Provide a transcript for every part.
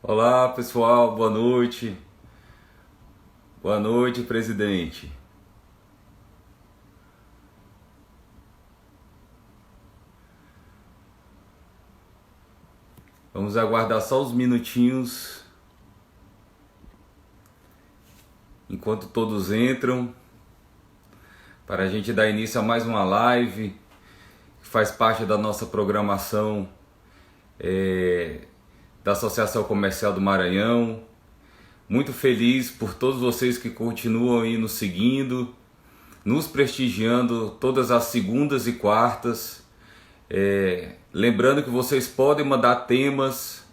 Olá, pessoal, boa noite. Boa noite, presidente. Vamos aguardar só uns minutinhos enquanto todos entram para a gente dar início a mais uma live que faz parte da nossa programação da Associação Comercial do Maranhão. Muito feliz por todos vocês que continuam aí nos seguindo, nos prestigiando todas as segundas e quartas. Lembrando que vocês podem mandar temas,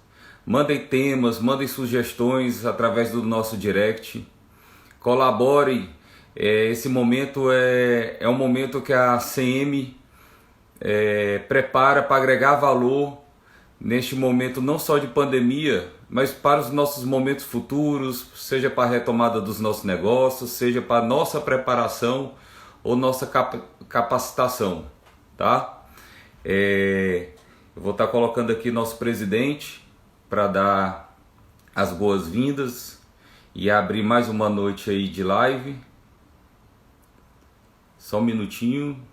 mandem sugestões através do nosso direct. Colaborem. Esse momento é um momento que a CM prepara para agregar valor neste momento não só de pandemia, mas para os nossos momentos futuros, seja para a retomada dos nossos negócios, seja para a nossa preparação ou nossa capacitação, tá? Eu vou estar colocando aqui nosso presidente para dar as boas-vindas e abrir mais uma noite aí de live. Só um minutinho.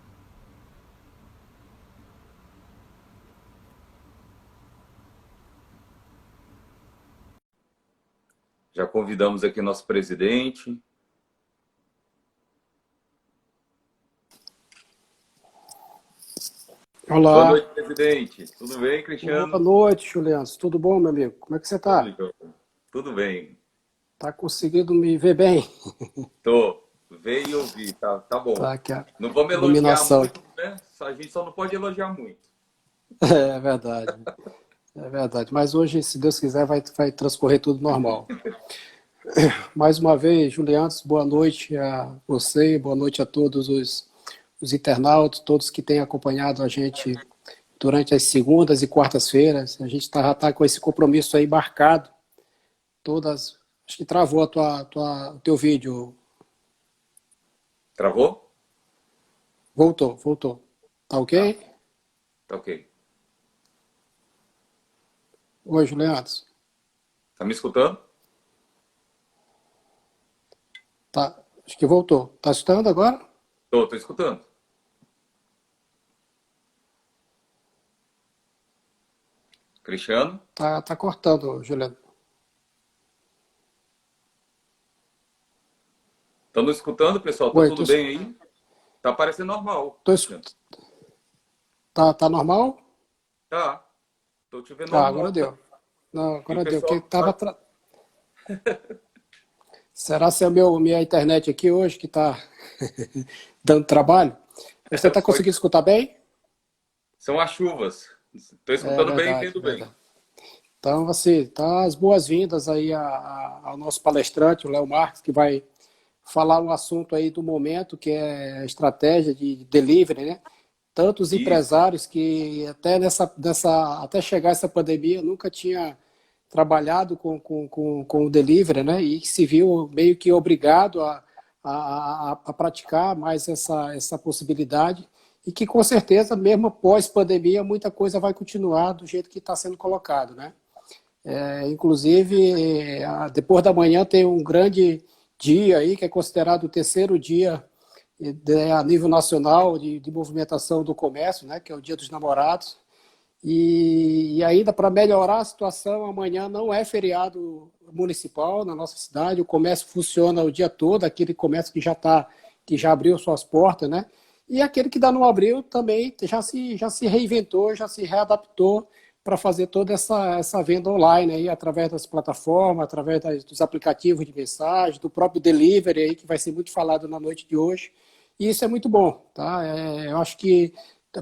Já convidamos aqui nosso presidente. Boa Olá. noite, presidente. Tudo bem, Boa Cristiano? noite, Juliano. Tudo bom, meu amigo? Como é que você Tudo, tá? jóia. Tudo bem. Tá conseguindo me ver bem? Tô. Ver e ouvir, tá bom. Tá aqui a Não vamos elogiar iluminação. muito, né? A gente só não pode elogiar muito. É verdade. É verdade. Mas hoje, se Deus quiser, vai transcorrer tudo normal. Mais uma vez, Juliano, boa noite a você, boa noite a todos os internautas, todos que têm acompanhado a gente durante as segundas e quartas-feiras. A gente já tá com esse compromisso aí marcado. Todas. Acho que travou o teu vídeo. Travou? Voltou. Tá Tá, ok? tá ok. Oi, Juliano. Tá me escutando? Tá, acho que voltou. Tá escutando agora? Tô escutando. Cristiano? Tá cortando, Juliano. Estão nos escutando, pessoal? Tá Oi, tudo bem aí? Tá parecendo normal, Cristiano. tá normal? Tá. Tô te vendo Ah, agora normal. deu. Não, E o agora deu. Porque pessoal tá... Será se é minha internet aqui hoje que tá dando trabalho? Você tá conseguindo escutar bem? São as chuvas. Tô É escutando bem e verdade, vendo bem. verdade. Então, você tá as boas-vindas aí ao nosso palestrante, o Léo Marques, que vai falar um assunto aí do momento, que é a estratégia de delivery, né? Tantos Isso. empresários que até chegar essa pandemia nunca tinha trabalhado com o delivery, né? E que se viu meio que obrigado a praticar mais essa possibilidade e que com certeza, mesmo pós-pandemia, muita coisa vai continuar do jeito que está sendo colocado, né? Inclusive, depois da manhã tem um grande dia aí, que é considerado o terceiro dia a nível nacional de movimentação do comércio, né, que é o Dia dos Namorados. E ainda para melhorar a situação, amanhã não é feriado municipal na nossa cidade, o comércio funciona o dia todo, aquele comércio que já abriu suas portas, né? E aquele que ainda não abriu também já se reinventou, já se readaptou para fazer toda essa venda online aí, através das plataformas, através dos aplicativos de mensagem, do próprio delivery aí, que vai ser muito falado na noite de hoje. E isso é muito bom, tá? Eu acho que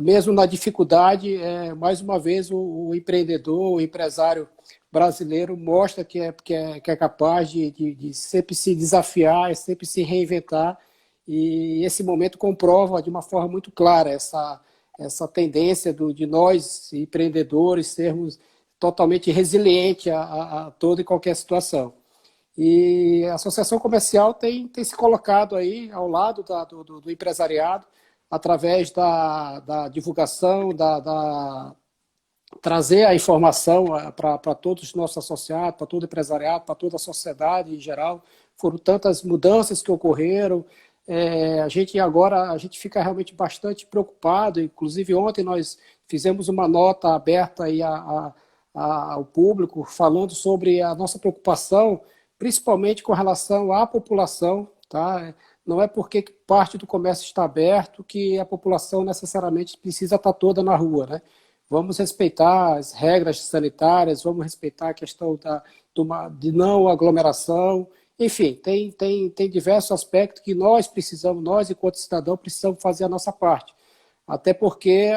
mesmo na dificuldade, mais uma vez o empreendedor, o empresário brasileiro mostra que é capaz de sempre se desafiar, sempre se reinventar, e esse momento comprova de uma forma muito clara essa tendência de nós, empreendedores, sermos totalmente resilientes a toda e qualquer situação. E a associação comercial tem se colocado aí ao lado do empresariado, através da divulgação, trazer a informação para todos os nossos associados, para todo o empresariado, para toda a sociedade em geral. Foram tantas mudanças que ocorreram. A gente fica realmente bastante preocupado. Inclusive, ontem nós fizemos uma nota aberta aí ao público, falando sobre a nossa preocupação, principalmente com relação à população, tá? Não é porque parte do comércio está aberto que a população necessariamente precisa estar toda na rua, né? Vamos respeitar as regras sanitárias, vamos respeitar a questão de não aglomeração. Enfim, tem diversos aspectos que nós, enquanto cidadão, precisamos fazer a nossa parte. Até porque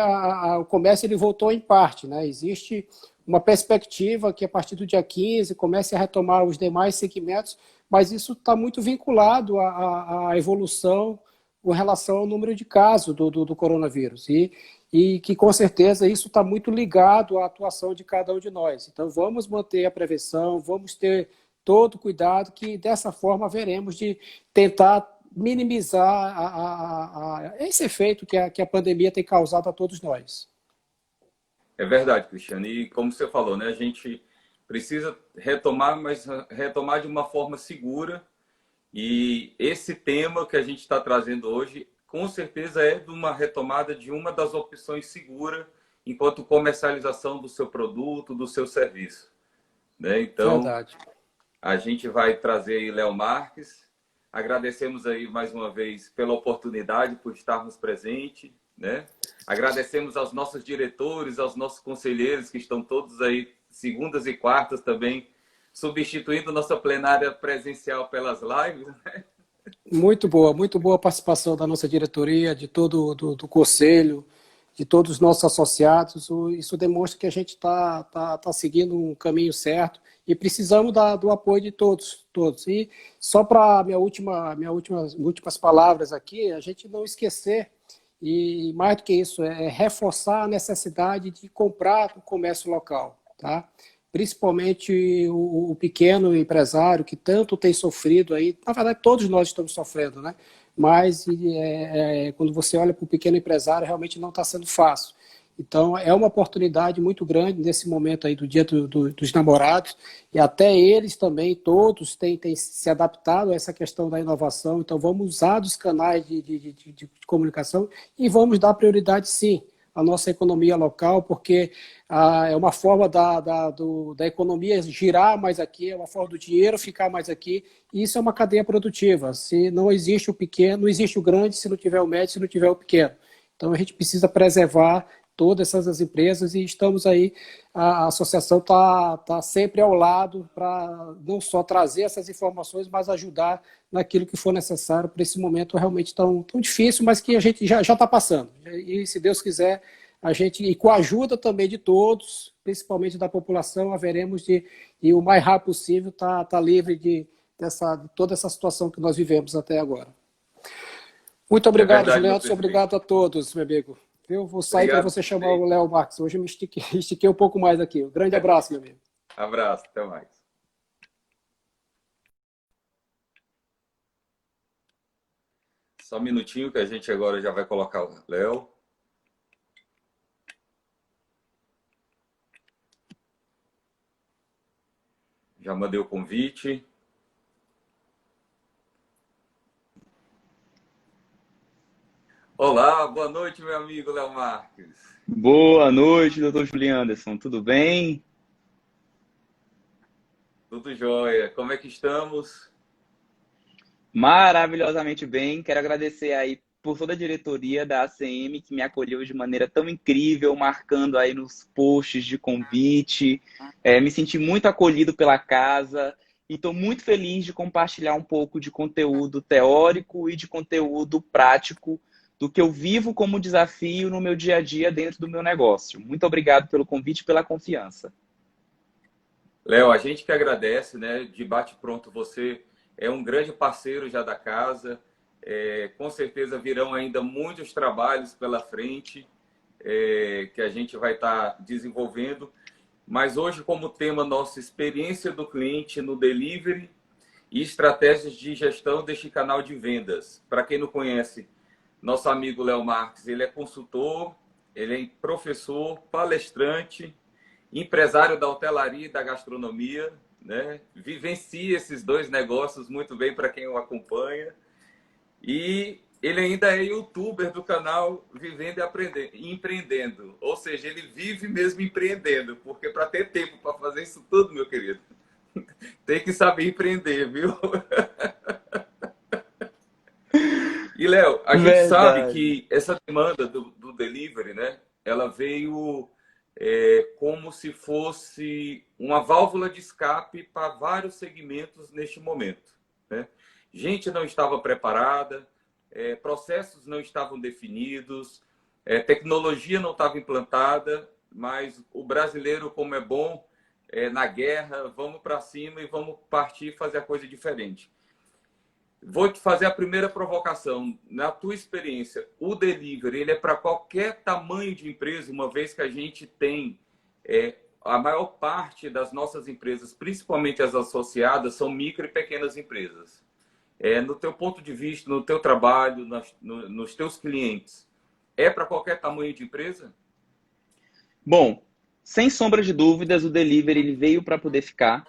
o comércio ele voltou em parte, né? Existe uma perspectiva que a partir do dia 15 comece a retomar os demais segmentos, mas isso está muito vinculado à evolução com relação ao número de casos do coronavírus. E que, com certeza, isso está muito ligado à atuação de cada um de nós. Então, vamos manter a prevenção, vamos ter todo o cuidado, que dessa forma veremos de tentar minimizar esse efeito que a pandemia tem causado a todos nós. É verdade, Cristiano. E como você falou, né, a gente precisa retomar, mas retomar de uma forma segura. E esse tema que a gente está trazendo hoje, com certeza é de uma retomada de uma das opções seguras enquanto comercialização do seu produto, do seu serviço. Né? Então, Verdade. a gente vai trazer aí Léo Marques. Agradecemos aí mais uma vez pela oportunidade, por estarmos presentes, né? Agradecemos aos nossos diretores, aos nossos conselheiros que estão todos aí, segundas e quartas também, substituindo nossa plenária presencial pelas lives, né? Muito boa a participação da nossa diretoria, de todo do conselho, de todos os nossos associados. Isso demonstra que a gente tá seguindo um caminho certo e precisamos do apoio de todos. E só para últimas palavras aqui, a gente não esquecer, e mais do que isso, é reforçar a necessidade de comprar o comércio local, tá? Principalmente o pequeno empresário que tanto tem sofrido aí. Na verdade, todos nós estamos sofrendo, né? Mas quando você olha para o pequeno empresário, realmente não está sendo fácil. Então, é uma oportunidade muito grande nesse momento aí do Dia dos Namorados, e até eles também, todos, têm se adaptado a essa questão da inovação. Então, vamos usar dos canais de comunicação e vamos dar prioridade, sim, à nossa economia local, porque é uma forma da economia girar mais aqui, é uma forma do dinheiro ficar mais aqui, e isso é uma cadeia produtiva. Se não existe o pequeno, não existe o grande, se não tiver o médio, se não tiver o pequeno. Então, a gente precisa preservar todas essas empresas, e estamos aí, a associação está sempre ao lado para não só trazer essas informações, mas ajudar naquilo que for necessário para esse momento realmente tão difícil, mas que a gente já está passando. E se Deus quiser, a gente, e com a ajuda também de todos, principalmente da população, haveremos de o mais rápido possível tá livre de toda essa situação que nós vivemos até agora. Muito obrigado, Juliano, obrigado a todos, meu amigo. Eu vou sair para você chamar o Léo Marques. Hoje eu me estiquei um pouco mais aqui. Um grande abraço, meu amigo. Abraço, até mais. Só um minutinho que a gente agora já vai colocar o Léo. Já mandei o convite. Olá, boa noite, meu amigo Léo Marques. Boa noite, doutor Juliano Anderson. Tudo bem? Tudo jóia. Como é que estamos? Maravilhosamente bem. Quero agradecer aí por toda a diretoria da ACM que me acolheu de maneira tão incrível, marcando aí nos posts de convite. Me senti muito acolhido pela casa e estou muito feliz de compartilhar um pouco de conteúdo teórico e de conteúdo prático do que eu vivo como desafio no meu dia a dia dentro do meu negócio. Muito obrigado pelo convite e pela confiança. Léo, a gente que agradece, né? De bate-pronto, você é um grande parceiro já da casa. Com certeza virão ainda muitos trabalhos pela frente que a gente vai estar desenvolvendo. Mas hoje, como tema, nossa experiência do cliente no delivery e estratégias de gestão deste canal de vendas. Para quem não conhece, nosso amigo Léo Marques, ele é consultor, ele é professor, palestrante, empresário da hotelaria e da gastronomia, né? Vivencia esses dois negócios muito bem para quem o acompanha. E ele ainda é youtuber do canal Vivendo e Aprendendo, Empreendendo. Ou seja, ele vive mesmo empreendendo, porque para ter tempo para fazer isso tudo, meu querido, tem que saber empreender, viu? E, Léo, a gente sabe Verdade. que essa demanda do delivery, né? Ela veio como se fosse uma válvula de escape para vários segmentos neste momento, né? Gente não estava preparada, processos não estavam definidos, tecnologia não estava implantada, mas o brasileiro, como é bom na guerra, vamos para cima e vamos partir fazer a coisa diferente. Vou te fazer a primeira provocação. Na tua experiência, o delivery ele é para qualquer tamanho de empresa, uma vez que a gente tem a maior parte das nossas empresas, principalmente as associadas, são micro e pequenas empresas. No teu ponto de vista, no teu trabalho, nos teus clientes, é para qualquer tamanho de empresa? Bom, sem sombra de dúvidas, o delivery ele veio para poder ficar.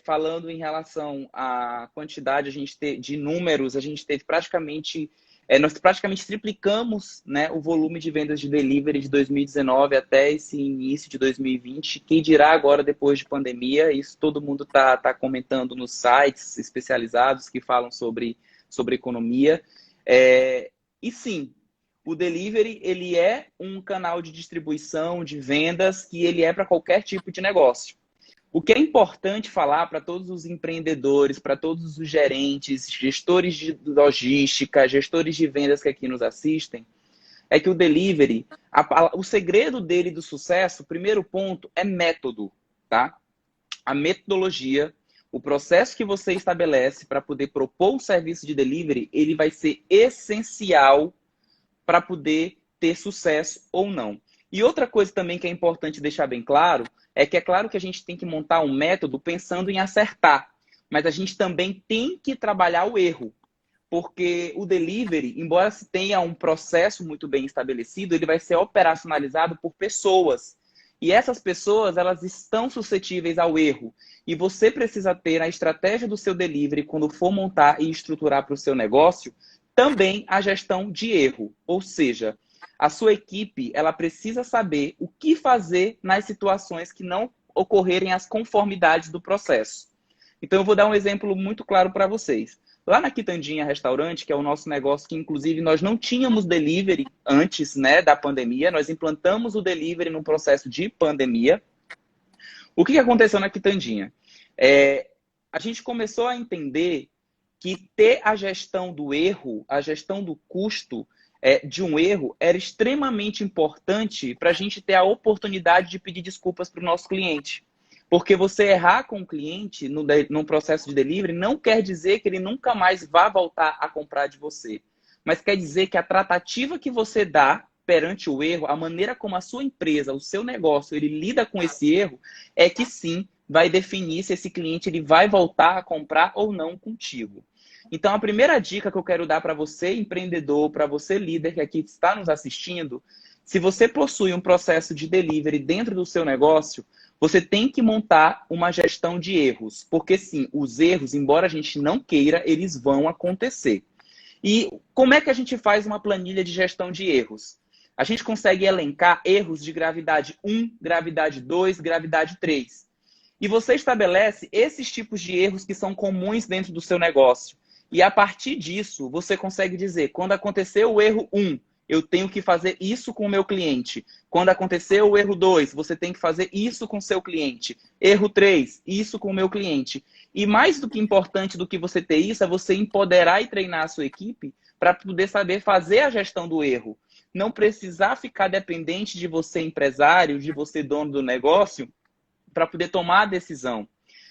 Falando em relação à quantidade de números, a gente teve praticamente, nós praticamente triplicamos, né, o volume de vendas de delivery de 2019 até esse início de 2020. Quem dirá agora, depois de pandemia, isso todo mundo tá comentando nos sites especializados que falam sobre economia. E sim, o delivery ele é um canal de distribuição, de vendas, que ele é para qualquer tipo de negócio. O que é importante falar para todos os empreendedores, para todos os gerentes, gestores de logística, gestores de vendas que aqui nos assistem, é que o delivery, o segredo dele do sucesso, o primeiro ponto é método, tá? A metodologia, o processo que você estabelece para poder propor um serviço de delivery, ele vai ser essencial para poder ter sucesso ou não. E outra coisa também que é importante deixar bem claro, é claro que a gente tem que montar um método pensando em acertar, mas a gente também tem que trabalhar o erro, porque o delivery, embora se tenha um processo muito bem estabelecido, ele vai ser operacionalizado por pessoas. E essas pessoas, elas estão suscetíveis ao erro. E você precisa ter na estratégia do seu delivery, quando for montar e estruturar para o seu negócio, também a gestão de erro. Ou seja, a sua equipe ela precisa saber o que fazer nas situações que não ocorrerem as conformidades do processo. Então, eu vou dar um exemplo muito claro para vocês. Lá na Quitandinha Restaurante, que é o nosso negócio que, inclusive, nós não tínhamos delivery antes, né, da pandemia. Nós implantamos o delivery no processo de pandemia. O que aconteceu na Quitandinha? A gente começou a entender que ter a gestão do erro, a gestão do custo de um erro, era extremamente importante para a gente ter a oportunidade de pedir desculpas para o nosso cliente. Porque você errar com o cliente no processo de delivery não quer dizer que ele nunca mais vá voltar a comprar de você. Mas quer dizer que a tratativa que você dá perante o erro, a maneira como a sua empresa, o seu negócio, ele lida com esse erro, é que sim, vai definir se esse cliente ele vai voltar a comprar ou não contigo. Então, a primeira dica que eu quero dar para você, empreendedor, para você, líder que aqui está nos assistindo, se você possui um processo de delivery dentro do seu negócio, você tem que montar uma gestão de erros. Porque, sim, os erros, embora a gente não queira, eles vão acontecer. E como é que a gente faz uma planilha de gestão de erros? A gente consegue elencar erros de gravidade 1, gravidade 2, gravidade 3. E você estabelece esses tipos de erros que são comuns dentro do seu negócio. E a partir disso, você consegue dizer, quando aconteceu o erro 1, eu tenho que fazer isso com o meu cliente. Quando aconteceu o erro 2, você tem que fazer isso com o seu cliente. Erro 3, isso com o meu cliente. E mais do que importante do que você ter isso, é você empoderar e treinar a sua equipe para poder saber fazer a gestão do erro. Não precisar ficar dependente de você, empresário, de você, dono do negócio, para poder tomar a decisão.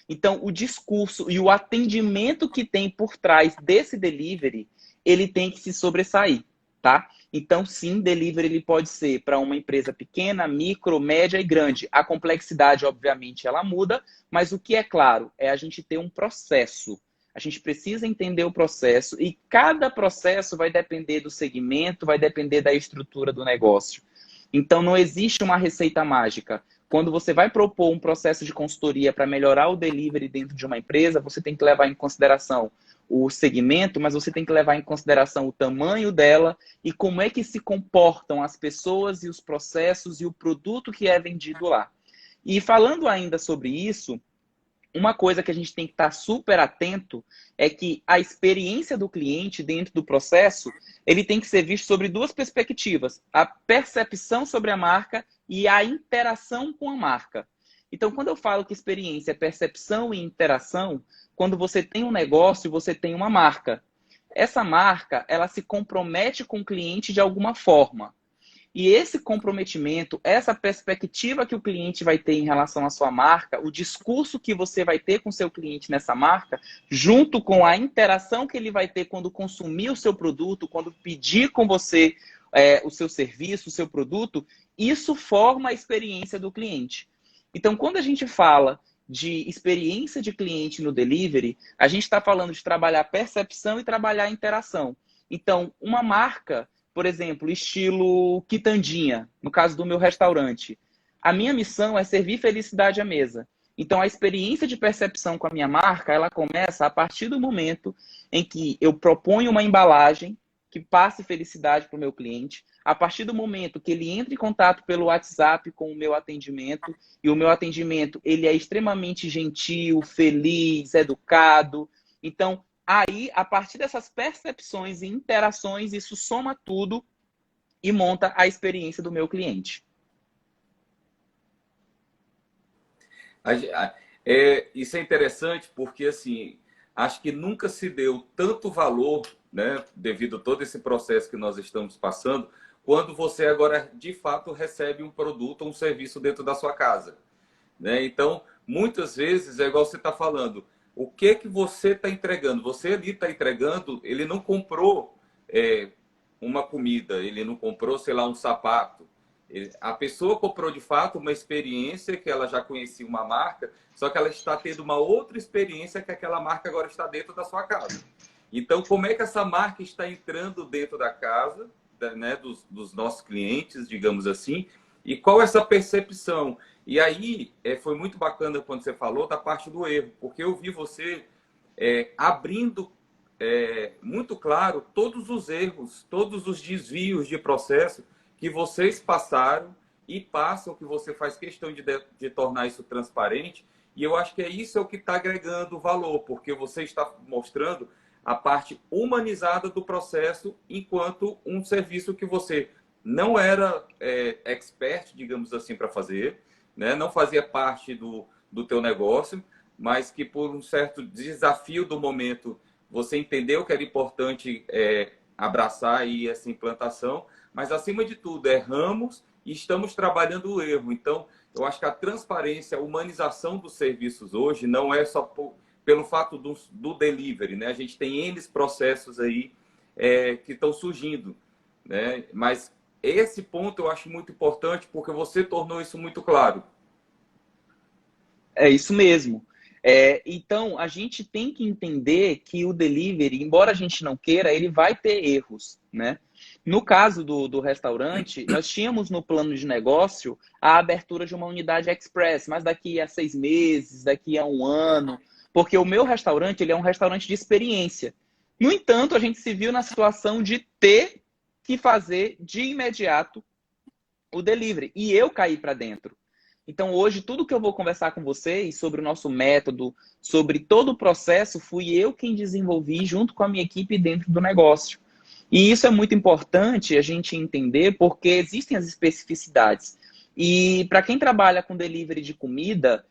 Então, o discurso e o atendimento que tem por trás desse delivery, ele tem que se sobressair, tá? Então, sim, delivery ele pode ser para uma empresa pequena, micro, média e grande. A complexidade, obviamente, ela muda, mas o que é claro é a gente ter um processo. A gente precisa entender o processo e cada processo vai depender do segmento, vai depender da estrutura do negócio. Então, não existe uma receita mágica. Quando você vai propor um processo de consultoria para melhorar o delivery dentro de uma empresa, você tem que levar em consideração o segmento, mas você tem que levar em consideração o tamanho dela e como é que se comportam as pessoas e os processos e o produto que é vendido lá. E falando ainda sobre isso, uma coisa que a gente tem que estar super atento é que a experiência do cliente dentro do processo, ele tem que ser visto sobre duas perspectivas: a percepção sobre a marca e a interação com a marca. Então, quando eu falo que experiência é percepção e interação, quando você tem um negócio, você tem uma marca. Essa marca, ela se compromete com o cliente de alguma forma. E esse comprometimento, essa perspectiva que o cliente vai ter em relação à sua marca, o discurso que você vai ter com o seu cliente nessa marca, junto com a interação que ele vai ter quando consumir o seu produto, quando pedir com você o seu serviço, o seu produto, isso forma a experiência do cliente. Então, quando a gente fala de experiência de cliente no delivery, a gente está falando de trabalhar percepção e trabalhar interação. Então, uma marca, por exemplo, estilo quitandinha, no caso do meu restaurante. A minha missão é servir felicidade à mesa. Então, a experiência de percepção com a minha marca, ela começa a partir do momento em que eu proponho uma embalagem que passe felicidade para o meu cliente, a partir do momento que ele entra em contato pelo WhatsApp com o meu atendimento, e o meu atendimento ele é extremamente gentil, feliz, educado. Então, aí, a partir dessas percepções e interações, isso soma tudo e monta a experiência do meu cliente. Isso é interessante porque, assim, acho que nunca se deu tanto valor, né, devido a todo esse processo que nós estamos passando, quando você agora, de fato, recebe um produto ou um serviço dentro da sua casa, né? Então, muitas vezes, é igual você está falando, o que que você está entregando? Você ali está entregando, ele não comprou uma comida, ele não comprou, sei lá, um sapato. A pessoa comprou, de fato, uma experiência que ela já conhecia uma marca, só que ela está tendo uma outra experiência que aquela marca agora está dentro da sua casa. Então, como é que essa marca está entrando dentro da casa, né, dos nossos clientes, digamos assim, e qual é essa percepção? E aí, foi muito bacana quando você falou da parte do erro, porque eu vi você abrindo muito claro todos os erros, todos os desvios de processo que vocês passaram e passam, que você faz questão de tornar isso transparente. E eu acho que isso é o que está agregando valor, porque você está mostrando a parte humanizada do processo enquanto um serviço que você não era expert, digamos assim, para fazer, né? Não fazia parte do teu negócio, mas que por um certo desafio do momento você entendeu que era importante abraçar aí essa implantação, mas acima de tudo erramos e estamos trabalhando o erro. Então, eu acho que a transparência, a humanização dos serviços hoje não é só pelo fato do delivery, né? A gente tem N processos aí que estão surgindo, né? Mas esse ponto eu acho muito importante porque você tornou isso muito claro. É isso mesmo. Então, a gente tem que entender que o delivery, embora a gente não queira, ele vai ter erros, né? No caso do restaurante, nós tínhamos no plano de negócio a abertura de uma unidade express, mas daqui a 6 meses, daqui a 1 ano, porque o meu restaurante ele é um restaurante de experiência. No entanto, a gente se viu na situação de ter que fazer de imediato o delivery, e eu caí para dentro. Então, hoje, tudo que eu vou conversar com vocês sobre o nosso método, sobre todo o processo, fui eu quem desenvolvi junto com a minha equipe dentro do negócio. E isso é muito importante a gente entender porque existem as especificidades. E para quem trabalha com delivery de comida,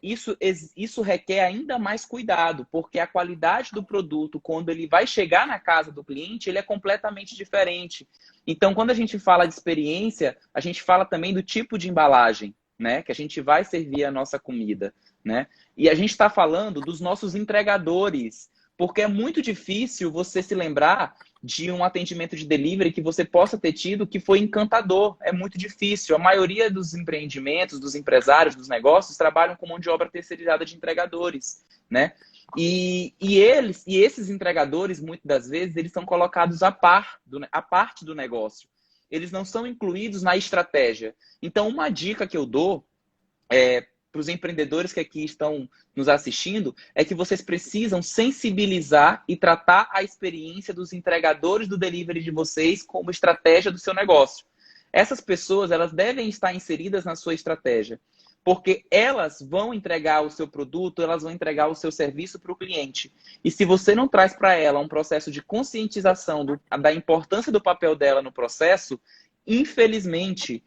isso requer ainda mais cuidado, porque a qualidade do produto, quando ele vai chegar na casa do cliente, ele é completamente diferente. Então, quando a gente fala de experiência, a gente fala também do tipo de embalagem, né, que a gente vai servir a nossa comida, né? E a gente está falando dos nossos entregadores, porque é muito difícil você se lembrar de um atendimento de delivery que você possa ter tido que foi encantador. É muito difícil. A maioria dos empreendimentos, dos empresários, dos negócios, trabalham com mão de obra terceirizada de entregadores, né? E esses entregadores, muitas das vezes, eles são colocados à parte do negócio. Eles não são incluídos na estratégia. Então, uma dica que eu dou para os empreendedores que aqui estão nos assistindo, é que vocês precisam sensibilizar e tratar a experiência dos entregadores do delivery de vocês como estratégia do seu negócio. Essas pessoas, elas devem estar inseridas na sua estratégia, porque elas vão entregar o seu produto, elas vão entregar o seu serviço para o cliente. E se você não traz para ela um processo de conscientização da importância do papel dela no processo, infelizmente,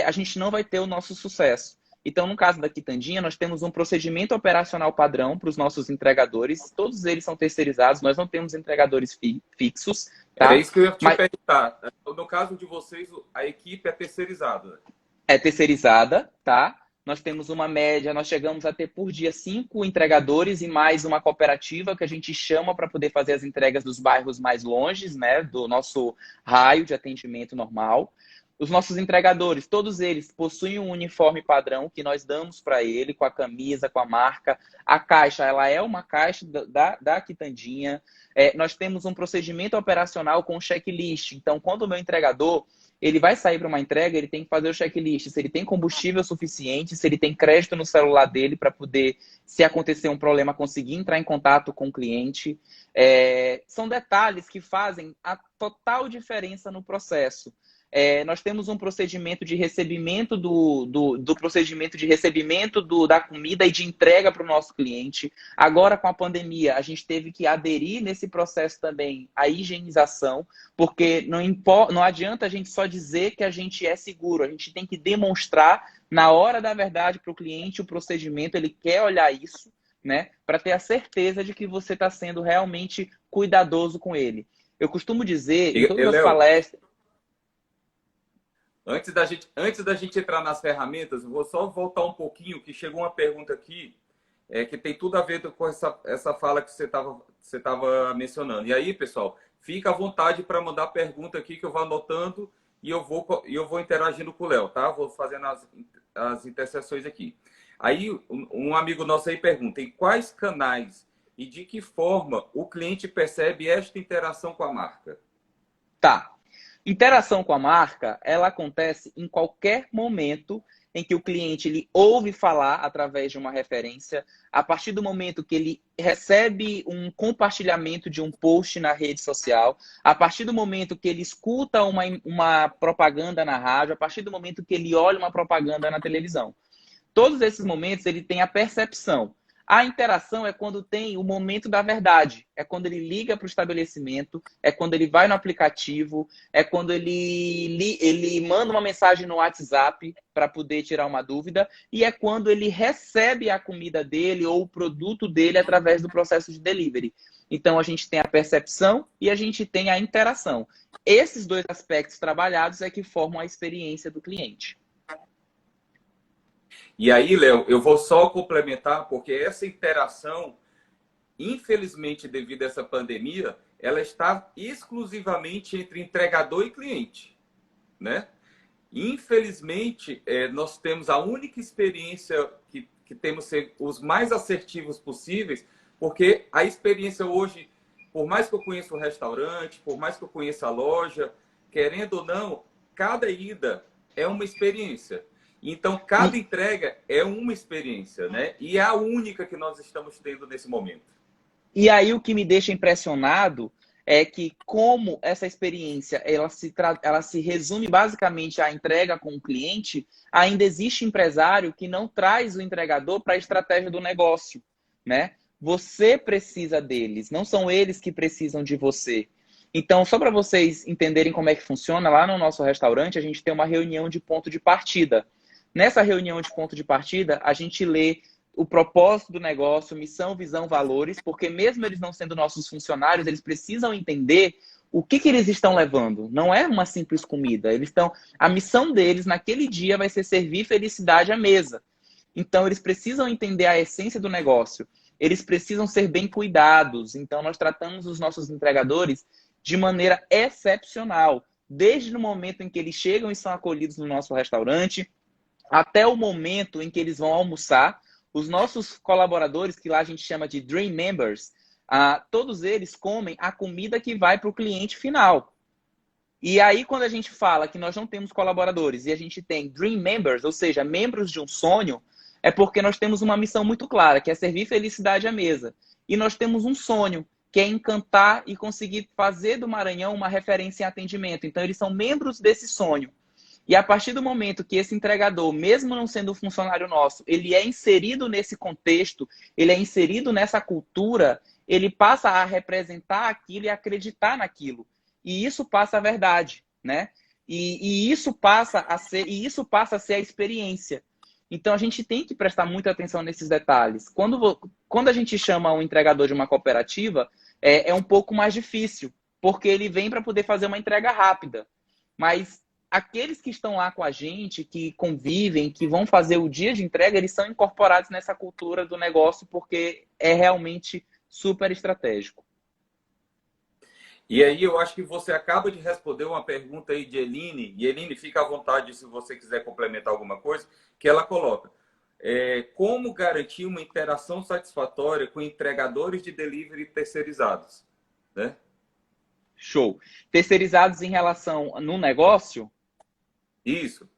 a gente não vai ter o nosso sucesso. Então, no caso da Quitandinha, nós temos um procedimento operacional padrão para os nossos entregadores. Todos eles são terceirizados, nós não temos entregadores fixos. Tá? Era isso que eu ia te perguntar. No caso de vocês, a equipe é terceirizada? É terceirizada, tá? Nós temos uma média, nós chegamos a ter por dia 5 entregadores e mais uma cooperativa que a gente chama para poder fazer as entregas dos bairros mais longes, né? Do nosso raio de atendimento normal. Os nossos entregadores, todos eles possuem um uniforme padrão que nós damos para ele, com a camisa, com a marca. A caixa, ela é uma caixa da Quitandinha. Nós temos um procedimento operacional com checklist. Então, quando o meu entregador ele vai sair para uma entrega, ele tem que fazer o checklist. Se ele tem combustível suficiente, se ele tem crédito no celular dele para poder, se acontecer um problema, conseguir entrar em contato com o cliente. São detalhes que fazem a total diferença no processo. Nós temos um procedimento de recebimento da comida e de entrega para o nosso cliente. Agora, com a pandemia, a gente teve que aderir nesse processo também à higienização, porque não adianta a gente só dizer que a gente é seguro, a gente tem que demonstrar na hora da verdade para o cliente o procedimento, ele quer olhar isso, né, para ter a certeza de que você está sendo realmente cuidadoso com ele. Eu costumo dizer em todas as palestras... Antes da gente entrar nas ferramentas, eu vou só voltar um pouquinho, que chegou uma pergunta aqui, que tem tudo a ver com essa fala que você estava mencionando. E aí, pessoal, fica à vontade para mandar pergunta aqui, que eu vou anotando e eu vou interagindo com o Léo, tá? Vou fazendo as interseções aqui. Aí, um amigo nosso aí pergunta, em quais canais e de que forma o cliente percebe esta interação com a marca? Tá. Interação com a marca, ela acontece em qualquer momento em que o cliente ele ouve falar através de uma referência, a partir do momento que ele recebe um compartilhamento de um post na rede social, a partir do momento que ele escuta uma propaganda na rádio, a partir do momento que ele olha uma propaganda na televisão. Todos esses momentos ele tem a percepção. A interação é quando tem o momento da verdade. É quando ele liga para o estabelecimento, é quando ele vai no aplicativo, é quando ele manda uma mensagem no WhatsApp para poder tirar uma dúvida, e é quando ele recebe a comida dele ou o produto dele através do processo de delivery. Então, a gente tem a percepção e a gente tem a interação. Esses dois aspectos trabalhados é que formam a experiência do cliente. E aí, Léo, eu vou só complementar, porque essa interação, infelizmente, devido a essa pandemia, ela está exclusivamente entre entregador e cliente, né? Infelizmente, nós temos a única experiência que temos ser os mais assertivos possíveis, porque a experiência hoje, por mais que eu conheça o restaurante, por mais que eu conheça a loja, querendo ou não, cada ida é uma experiência. Então, cada entrega é uma experiência, né? E é a única que nós estamos tendo nesse momento. E aí, o que me deixa impressionado é que, como essa experiência ela se resume basicamente à entrega com o cliente, ainda existe empresário que não traz o entregador para a estratégia do negócio, né? Você precisa deles, não são eles que precisam de você. Então, só para vocês entenderem como é que funciona, lá no nosso restaurante, a gente tem uma reunião de ponto de partida. Nessa reunião de ponto de partida, a gente lê o propósito do negócio, missão, visão, valores, porque mesmo eles não sendo nossos funcionários, eles precisam entender o que eles estão levando. Não é uma simples comida. A missão deles naquele dia vai ser servir felicidade à mesa. Então, eles precisam entender a essência do negócio. Eles precisam ser bem cuidados. Então, nós tratamos os nossos entregadores de maneira excepcional. Desde o momento em que eles chegam e são acolhidos no nosso restaurante, até o momento em que eles vão almoçar. Os nossos colaboradores, que lá a gente chama de Dream Members, todos eles comem a comida que vai para o cliente final. E aí, quando a gente fala que nós não temos colaboradores e a gente tem Dream Members, ou seja, membros de um sonho, É porque nós temos uma missão muito clara, que é servir felicidade à mesa. E nós temos um sonho, que é encantar e conseguir fazer do Maranhão uma referência em atendimento. Então, eles são membros desse sonho. E a partir do momento que esse entregador, mesmo não sendo um funcionário nosso, ele é inserido nesse contexto, ele é inserido nessa cultura, ele passa a representar aquilo e acreditar naquilo. E isso passa a verdade, né? E isso passa a ser a experiência. Então a gente tem que prestar muita atenção nesses detalhes. Quando a gente chama um entregador de uma cooperativa, é um pouco mais difícil, porque ele vem para poder fazer uma entrega rápida. Mas aqueles que estão lá com a gente, que convivem, que vão fazer o dia de entrega, eles são incorporados nessa cultura do negócio, porque é realmente super estratégico. E aí eu acho que você acaba de responder uma pergunta aí de Eline, e Eline, fica à vontade se você quiser complementar alguma coisa, que ela coloca. Como garantir uma interação satisfatória com entregadores de delivery terceirizados? Né? Show. Terceirizados em relação no negócio? Isso.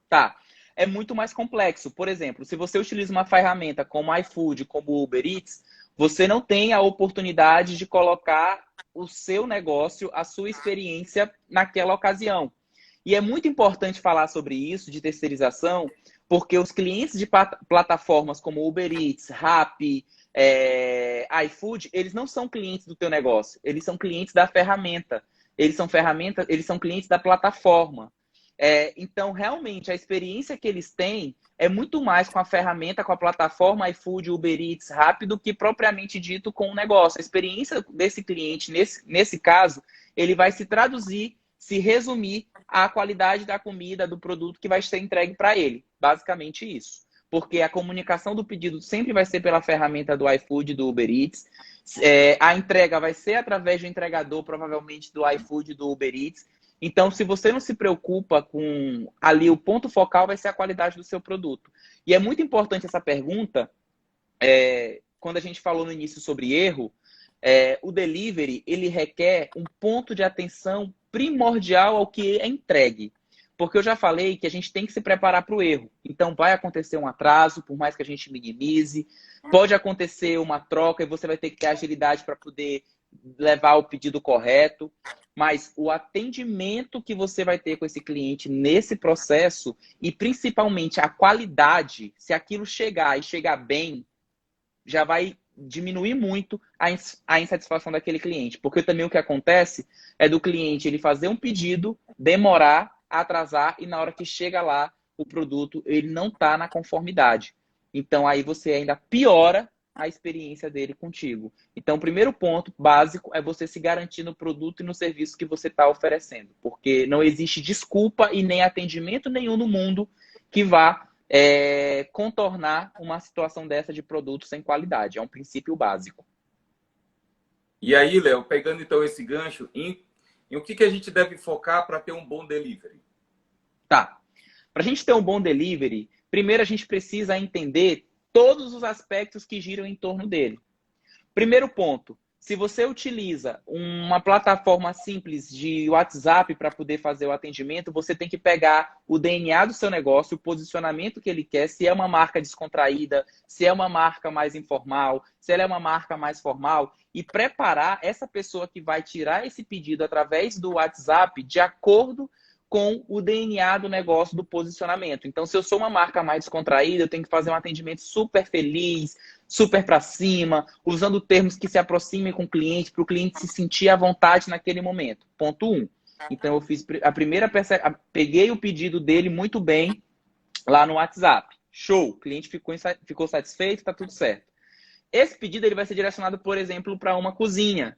Tá. É muito mais complexo. Por exemplo, se você utiliza uma ferramenta como iFood, como o Uber Eats, você não tem a oportunidade de colocar o seu negócio, a sua experiência naquela ocasião. E é muito importante falar sobre isso, de terceirização, porque os clientes de plataformas como Uber Eats, Rappi, iFood, eles não são clientes do teu negócio, eles são clientes da ferramenta. Eles são clientes da plataforma. Então, realmente, a experiência que eles têm é muito mais com a ferramenta, com a plataforma iFood, Uber Eats, rápido, que propriamente dito com o negócio. A experiência desse cliente, nesse caso, ele vai se traduzir, se resumir à qualidade da comida, do produto que vai ser entregue para ele. Basicamente isso. Porque a comunicação do pedido sempre vai ser pela ferramenta do iFood, do Uber Eats. A entrega vai ser através do entregador, provavelmente do iFood, do Uber Eats. Então, se você não se preocupa com ali, o ponto focal vai ser a qualidade do seu produto. E é muito importante essa pergunta, quando a gente falou no início sobre erro, o delivery, ele requer um ponto de atenção primordial ao que é entregue. Porque eu já falei que a gente tem que se preparar para o erro. Então, vai acontecer um atraso, por mais que a gente minimize. Pode acontecer uma troca e você vai ter que ter agilidade para poder levar o pedido correto. Mas o atendimento que você vai ter com esse cliente nesse processo e principalmente a qualidade, se aquilo chegar e chegar bem, já vai diminuir muito a insatisfação daquele cliente. Porque também o que acontece é do cliente ele fazer um pedido, demorar, atrasar e na hora que chega lá o produto ele não está na conformidade. Então aí você ainda piora a experiência dele contigo. Então, o primeiro ponto básico é você se garantir no produto e no serviço que você está oferecendo. Porque não existe desculpa e nem atendimento nenhum no mundo que vá contornar uma situação dessa de produto sem qualidade. É um princípio básico. E aí, Léo, pegando então esse gancho, em o que a gente deve focar para ter um bom delivery? Tá. Para a gente ter um bom delivery, primeiro a gente precisa entender todos os aspectos que giram em torno dele. Primeiro ponto, se você utiliza uma plataforma simples de WhatsApp para poder fazer o atendimento, você tem que pegar o DNA do seu negócio, o posicionamento que ele quer, se é uma marca descontraída, se é uma marca mais informal, se ela é uma marca mais formal, e preparar essa pessoa que vai tirar esse pedido através do WhatsApp de acordo com o DNA do negócio, do posicionamento. Então, se eu sou uma marca mais descontraída, eu tenho que fazer um atendimento super feliz, super para cima, usando termos que se aproximem com o cliente, para o cliente se sentir à vontade naquele momento. Ponto 1. Então, eu fiz peguei o pedido dele muito bem lá no WhatsApp. Show! O cliente ficou satisfeito, está tudo certo. Esse pedido ele vai ser direcionado, por exemplo, para uma cozinha.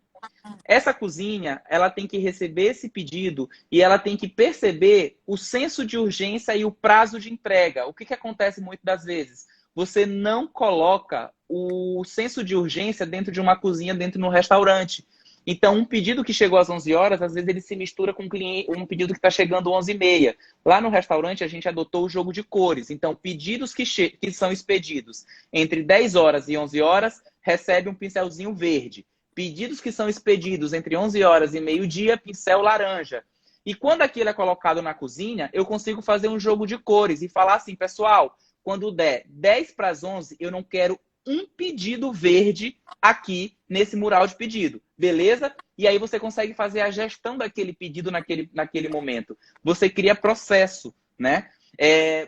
Essa cozinha, ela tem que receber esse pedido e ela tem que perceber o senso de urgência e o prazo de entrega. O que acontece muitas das vezes? Você não coloca o senso de urgência dentro de uma cozinha, dentro de um restaurante. Então, um pedido que chegou às 11 horas, às vezes ele se mistura com um pedido que está chegando às 11h30. Lá no restaurante, a gente adotou o jogo de cores. Então, pedidos que são expedidos entre 10 horas e 11 horas, recebe um pincelzinho verde. Pedidos que são expedidos entre 11 horas e meio-dia, pincel laranja. E quando aquilo é colocado na cozinha, eu consigo fazer um jogo de cores e falar assim, pessoal, quando der 10 para as 11, eu não quero um pedido verde aqui nesse mural de pedido, beleza? E aí você consegue fazer a gestão daquele pedido naquele momento. Você cria processo, né?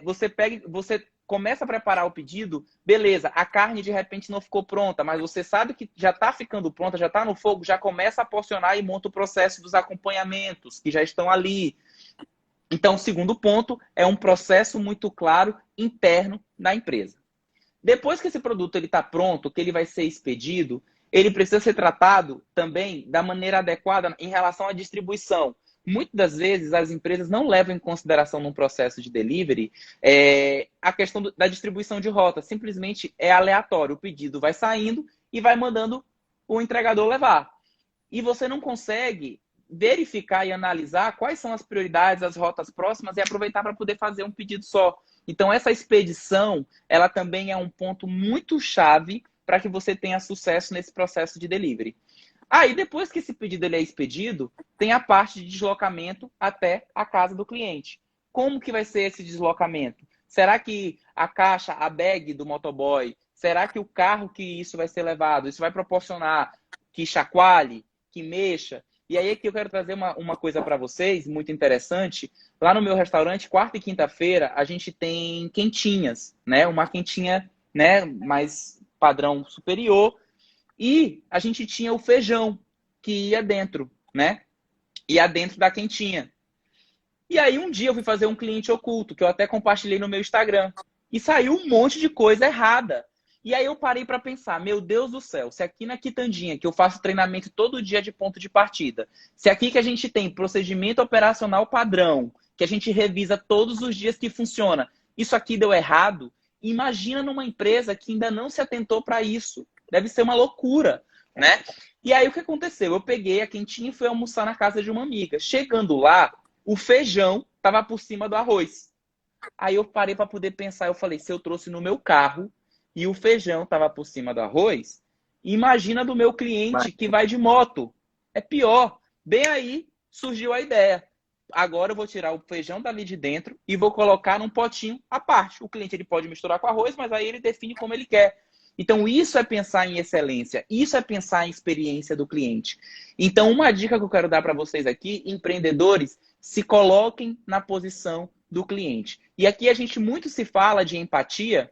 Você começa a preparar o pedido, beleza, a carne de repente não ficou pronta, mas você sabe que já está ficando pronta, já está no fogo, já começa a porcionar e monta o processo dos acompanhamentos, que já estão ali. Então, o segundo ponto é um processo muito claro interno da empresa. Depois que esse produto está pronto, que ele vai ser expedido, ele precisa ser tratado também da maneira adequada em relação à distribuição. Muitas das vezes as empresas não levam em consideração num processo de delivery a questão da distribuição de rota. Simplesmente é aleatório. O pedido vai saindo e vai mandando o entregador levar. E você não consegue verificar e analisar quais são as prioridades, as rotas próximas e aproveitar para poder fazer um pedido só. Então, essa expedição, ela também é um ponto muito chave para que você tenha sucesso nesse processo de delivery. Aí, depois que esse pedido ele é expedido, tem a parte de deslocamento até a casa do cliente. Como que vai ser esse deslocamento? Será que a caixa, a bag do motoboy, será que o carro que isso vai ser levado, isso vai proporcionar que chacoalhe, que mexa? E aí aqui eu quero trazer uma coisa para vocês, muito interessante. Lá no meu restaurante, quarta e quinta-feira, a gente tem quentinhas, né? Uma quentinha, né, mais padrão superior. E a gente tinha o feijão, que ia dentro, né? Ia dentro da quentinha. E aí um dia eu fui fazer um cliente oculto, que eu até compartilhei no meu Instagram. E saiu um monte de coisa errada. E aí eu parei para pensar, meu Deus do céu, se aqui na Quitandinha, que eu faço treinamento todo dia de ponto de partida, se aqui que a gente tem procedimento operacional padrão, que a gente revisa todos os dias que funciona, isso aqui deu errado, imagina numa empresa que ainda não se atentou para isso. Deve ser uma loucura, né? E aí o que aconteceu? Eu peguei a quentinha e fui almoçar na casa de uma amiga. Chegando lá, o feijão estava por cima do arroz. Aí eu parei para poder pensar, eu falei, se eu trouxe no meu carro e o feijão estava por cima do arroz, imagina do meu cliente que vai de moto. É pior. Bem aí surgiu a ideia. Agora eu vou tirar o feijão dali de dentro e vou colocar num potinho à parte. O cliente ele pode misturar com arroz, mas aí ele define como ele quer. Então isso é pensar em excelência, isso é pensar em experiência do cliente. Então uma dica que eu quero dar para vocês aqui, empreendedores, se coloquem na posição do cliente. E aqui a gente muito se fala de empatia.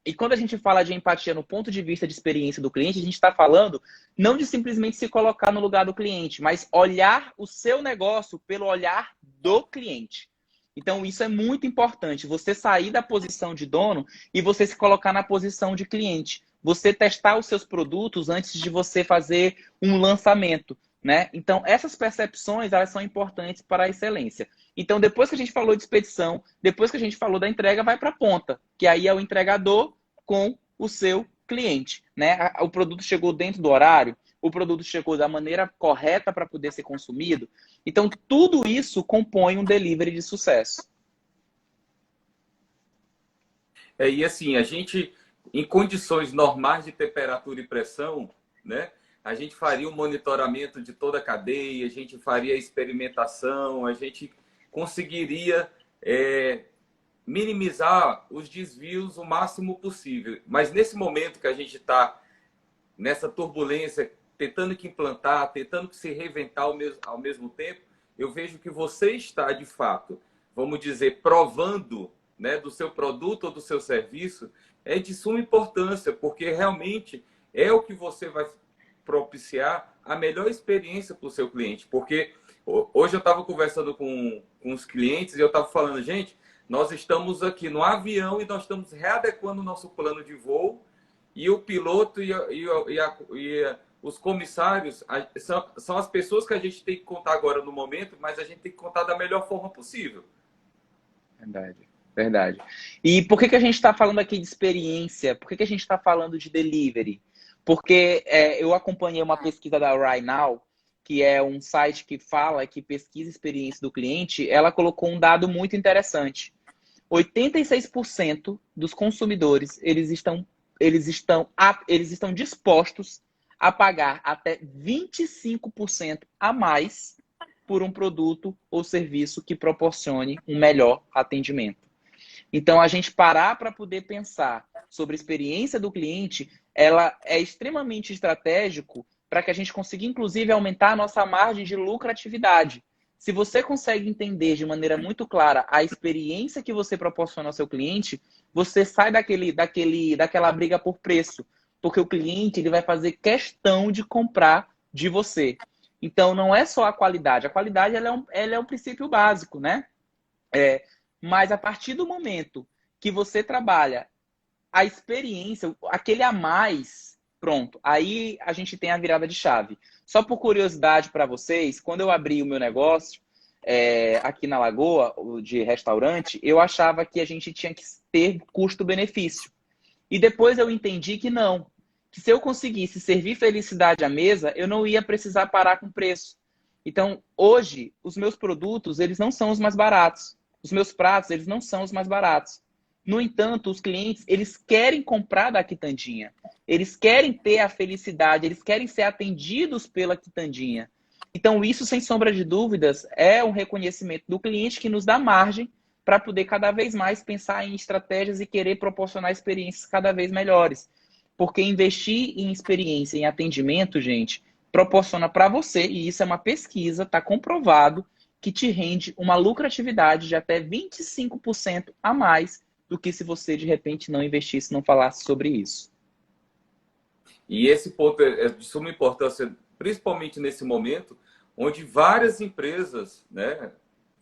E quando a gente fala de empatia no ponto de vista de experiência do cliente, a gente está falando não de simplesmente se colocar no lugar do cliente, mas olhar o seu negócio pelo olhar do cliente. Então, isso é muito importante. Você sair da posição de dono e você se colocar na posição de cliente. Você testar os seus produtos antes de você fazer um lançamento, né? Então, essas percepções, elas são importantes para a excelência. Então, depois que a gente falou de expedição, depois que a gente falou da entrega, vai para a ponta, que aí é o entregador com o seu cliente, né? O produto chegou dentro do horário, o produto chegou da maneira correta para poder ser consumido. Então, tudo isso compõe um delivery de sucesso. E assim, a gente, em condições normais de temperatura e pressão, né? A gente faria um monitoramento de toda a cadeia, a gente faria a experimentação, a gente conseguiria minimizar os desvios o máximo possível. Mas nesse momento que a gente está nessa turbulência, tentando que implantar, tentando que se reinventar ao mesmo tempo, eu vejo que você está, de fato, vamos dizer, provando, né, do seu produto ou do seu serviço, é de suma importância, porque realmente é o que você vai propiciar a melhor experiência para o seu cliente. Porque hoje eu estava conversando com os clientes e eu estava falando, gente, nós estamos aqui no avião e nós estamos readequando o nosso plano de voo e o piloto e os comissários são as pessoas que a gente tem que contar agora no momento, mas a gente tem que contar da melhor forma possível. Verdade, verdade. E por que a gente está falando aqui de experiência? Por que a gente está falando de delivery? Porque eu acompanhei uma pesquisa da Right Now, que é um site que fala, que pesquisa a experiência do cliente. Ela colocou um dado muito interessante. 86% dos consumidores, eles estão dispostos a pagar até 25% a mais por um produto ou serviço que proporcione um melhor atendimento. Então, a gente parar para poder pensar sobre a experiência do cliente, ela é extremamente estratégico para que a gente consiga, inclusive, aumentar a nossa margem de lucratividade. Se você consegue entender de maneira muito clara a experiência que você proporciona ao seu cliente, você sai daquela briga por preço, porque o cliente ele vai fazer questão de comprar de você. Então, não é só a qualidade ela é um princípio básico, né? Mas a partir do momento que você trabalha a experiência, aquele a mais, pronto, aí a gente tem a virada de chave. Só por curiosidade para vocês, quando eu abri o meu negócio aqui na Lagoa, de restaurante, eu achava que a gente tinha que ter custo-benefício. E depois eu entendi que não. Que se eu conseguisse servir felicidade à mesa, eu não ia precisar parar com preço. Então, hoje, os meus produtos, eles não são os mais baratos. Os meus pratos, eles não são os mais baratos. No entanto, os clientes, eles querem comprar da Quitandinha. Eles querem ter a felicidade, eles querem ser atendidos pela Quitandinha. Então, isso, sem sombra de dúvidas, é um reconhecimento do cliente que nos dá margem para poder cada vez mais pensar em estratégias e querer proporcionar experiências cada vez melhores. Porque investir em experiência, em atendimento, gente, proporciona para você, e isso é uma pesquisa, está comprovado, que te rende uma lucratividade de até 25% a mais do que se você, de repente, não investisse, não falasse sobre isso. E esse ponto é de suma importância, principalmente nesse momento, onde várias empresas, né,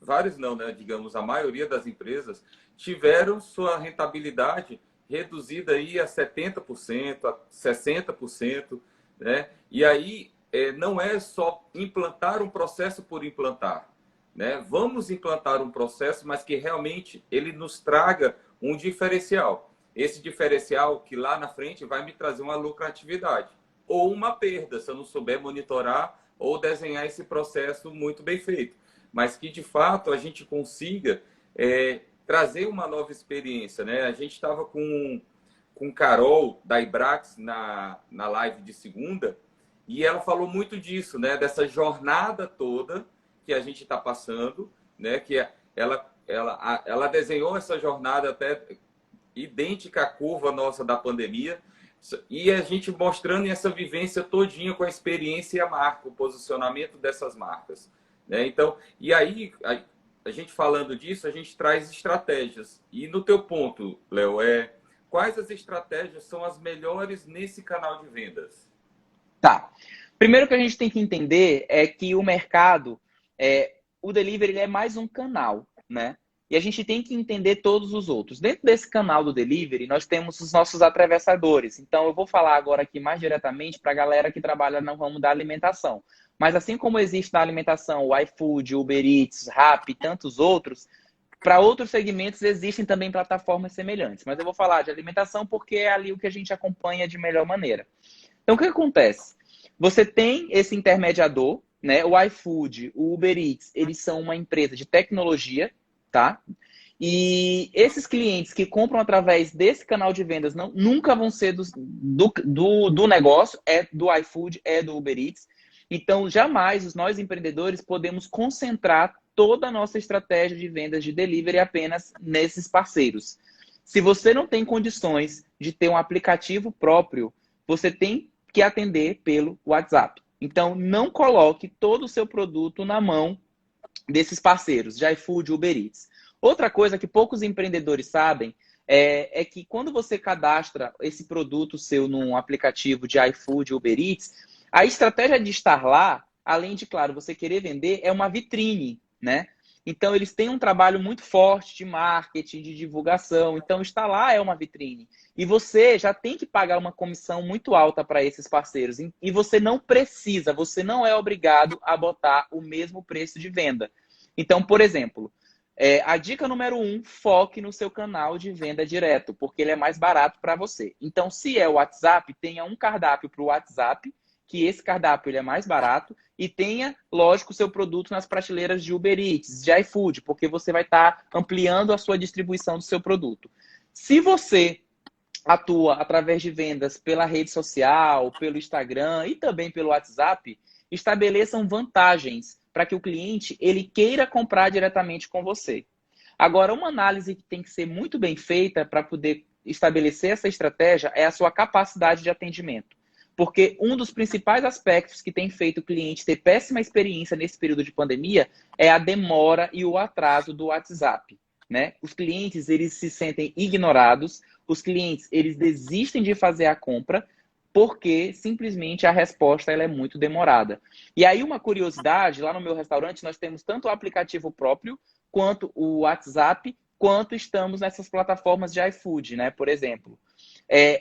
várias não, né, digamos, a maioria das empresas, tiveram sua rentabilidade reduzida aí a 70%, a 60%, né? E aí não é só implantar um processo por implantar, né? Vamos implantar um processo, mas que realmente ele nos traga um diferencial. Esse diferencial que lá na frente vai me trazer uma lucratividade ou uma perda, se eu não souber monitorar ou desenhar esse processo muito bem feito. Mas que, de fato, a gente consiga trazer uma nova experiência, né? A gente estava com Carol, da Ibrax, na live de segunda, e ela falou muito disso, né? Dessa jornada toda que a gente está passando, né? Que ela desenhou essa jornada até idêntica à curva nossa da pandemia, e a gente mostrando essa vivência todinha com a experiência e a marca, o posicionamento dessas marcas, né? Então, e aí, a gente falando disso, a gente traz estratégias. E no teu ponto, Léo, quais as estratégias são as melhores nesse canal de vendas? Tá. Primeiro que a gente tem que entender é que o mercado, o delivery ele é mais um canal, né? E a gente tem que entender todos os outros. Dentro desse canal do delivery, nós temos os nossos atravessadores. Então, eu vou falar agora aqui mais diretamente para a galera que trabalha no ramo da alimentação. Mas assim como existe na alimentação o iFood, Uber Eats, Rappi e tantos outros, para outros segmentos existem também plataformas semelhantes. Mas eu vou falar de alimentação porque é ali o que a gente acompanha de melhor maneira. Então, o que acontece? Você tem esse intermediador, né? O iFood, o Uber Eats, eles são uma empresa de tecnologia, tá? E esses clientes que compram através desse canal de vendas nunca vão ser do negócio, é do iFood, é do Uber Eats. Então, jamais nós empreendedores podemos concentrar toda a nossa estratégia de vendas de delivery apenas nesses parceiros. Se você não tem condições de ter um aplicativo próprio, você tem que atender pelo WhatsApp. Então, não coloque todo o seu produto na mão desses parceiros, de iFood, Uber Eats. Outra coisa que poucos empreendedores sabem é que quando você cadastra esse produto seu num aplicativo de iFood, Uber Eats, a estratégia de estar lá, além de, claro, você querer vender, é uma vitrine, né? Então, eles têm um trabalho muito forte de marketing, de divulgação. Então, estar lá é uma vitrine. E você já tem que pagar uma comissão muito alta para esses parceiros. E você não precisa, você não é obrigado a botar o mesmo preço de venda. Então, por exemplo, a dica número 1, foque no seu canal de venda direto, porque ele é mais barato para você. Então, se é o WhatsApp, tenha um cardápio para o WhatsApp, que esse cardápio ele é mais barato, e tenha, lógico, o seu produto nas prateleiras de Uber Eats, de iFood, porque você vai estar ampliando a sua distribuição do seu produto. Se você atua através de vendas pela rede social, pelo Instagram e também pelo WhatsApp, estabeleçam vantagens para que o cliente ele queira comprar diretamente com você. Agora, uma análise que tem que ser muito bem feita para poder estabelecer essa estratégia é a sua capacidade de atendimento. Porque um dos principais aspectos que tem feito o cliente ter péssima experiência nesse período de pandemia é a demora e o atraso do WhatsApp, né? Os clientes, eles se sentem ignorados, os clientes, eles desistem de fazer a compra porque simplesmente a resposta ela é muito demorada. E aí uma curiosidade, lá no meu restaurante nós temos tanto o aplicativo próprio, quanto o WhatsApp, quanto estamos nessas plataformas de iFood, né? Por exemplo.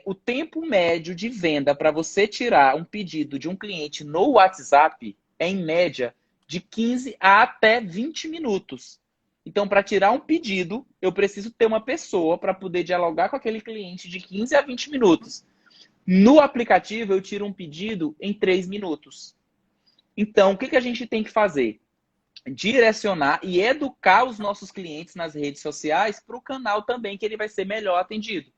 O tempo médio de venda para você tirar um pedido de um cliente no WhatsApp é, em média, de 15 a até 20 minutos. Então, para tirar um pedido, eu preciso ter uma pessoa para poder dialogar com aquele cliente de 15 a 20 minutos. No aplicativo, eu tiro um pedido em 3 minutos. Então, o que a gente tem que fazer? Direcionar e educar os nossos clientes nas redes sociais para o canal também, que ele vai ser melhor atendido.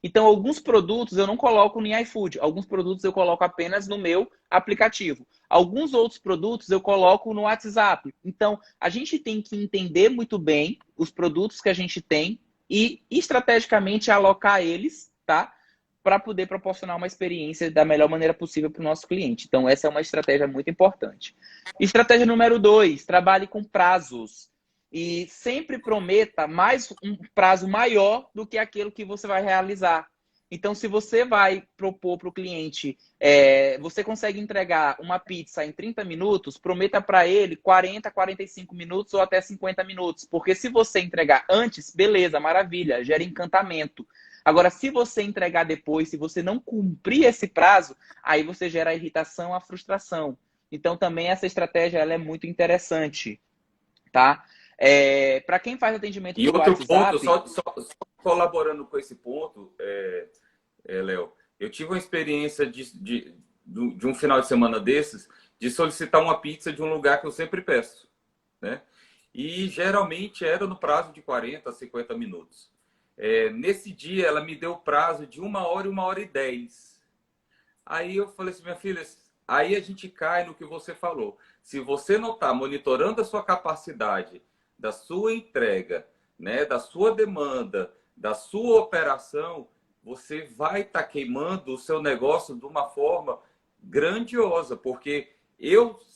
Então, alguns produtos eu não coloco no iFood, alguns produtos eu coloco apenas no meu aplicativo. Alguns outros produtos eu coloco no WhatsApp. Então, a gente tem que entender muito bem os produtos que a gente tem e estrategicamente alocar eles, tá? Para poder proporcionar uma experiência da melhor maneira possível para o nosso cliente. Então, essa é uma estratégia muito importante. Estratégia número 2, trabalhe com prazos. E sempre prometa um prazo maior do que aquilo que você vai realizar. Então, se você vai propor para o cliente, você consegue entregar uma pizza em 30 minutos, prometa para ele 40, 45 minutos ou até 50 minutos. Porque se você entregar antes, beleza, maravilha, gera encantamento. Agora, se você entregar depois, se você não cumprir esse prazo, aí você gera a irritação, a frustração. Então, também essa estratégia ela é muito interessante, tá? Para quem faz atendimento E por outro WhatsApp... ponto, só colaborando com esse ponto, Léo, eu tive uma experiência de um final de semana desses, de solicitar uma pizza de um lugar que eu sempre peço, né? E geralmente era no prazo de 40 a 50 minutos. Nesse dia, ela me deu o prazo de 1 hora e 1 hora e 10. Aí eu falei assim, minha filha, aí a gente cai no que você falou. Se você não está monitorando a sua capacidade, da sua entrega, né, da sua demanda, da sua operação, você vai estar queimando o seu negócio de uma forma grandiosa, porque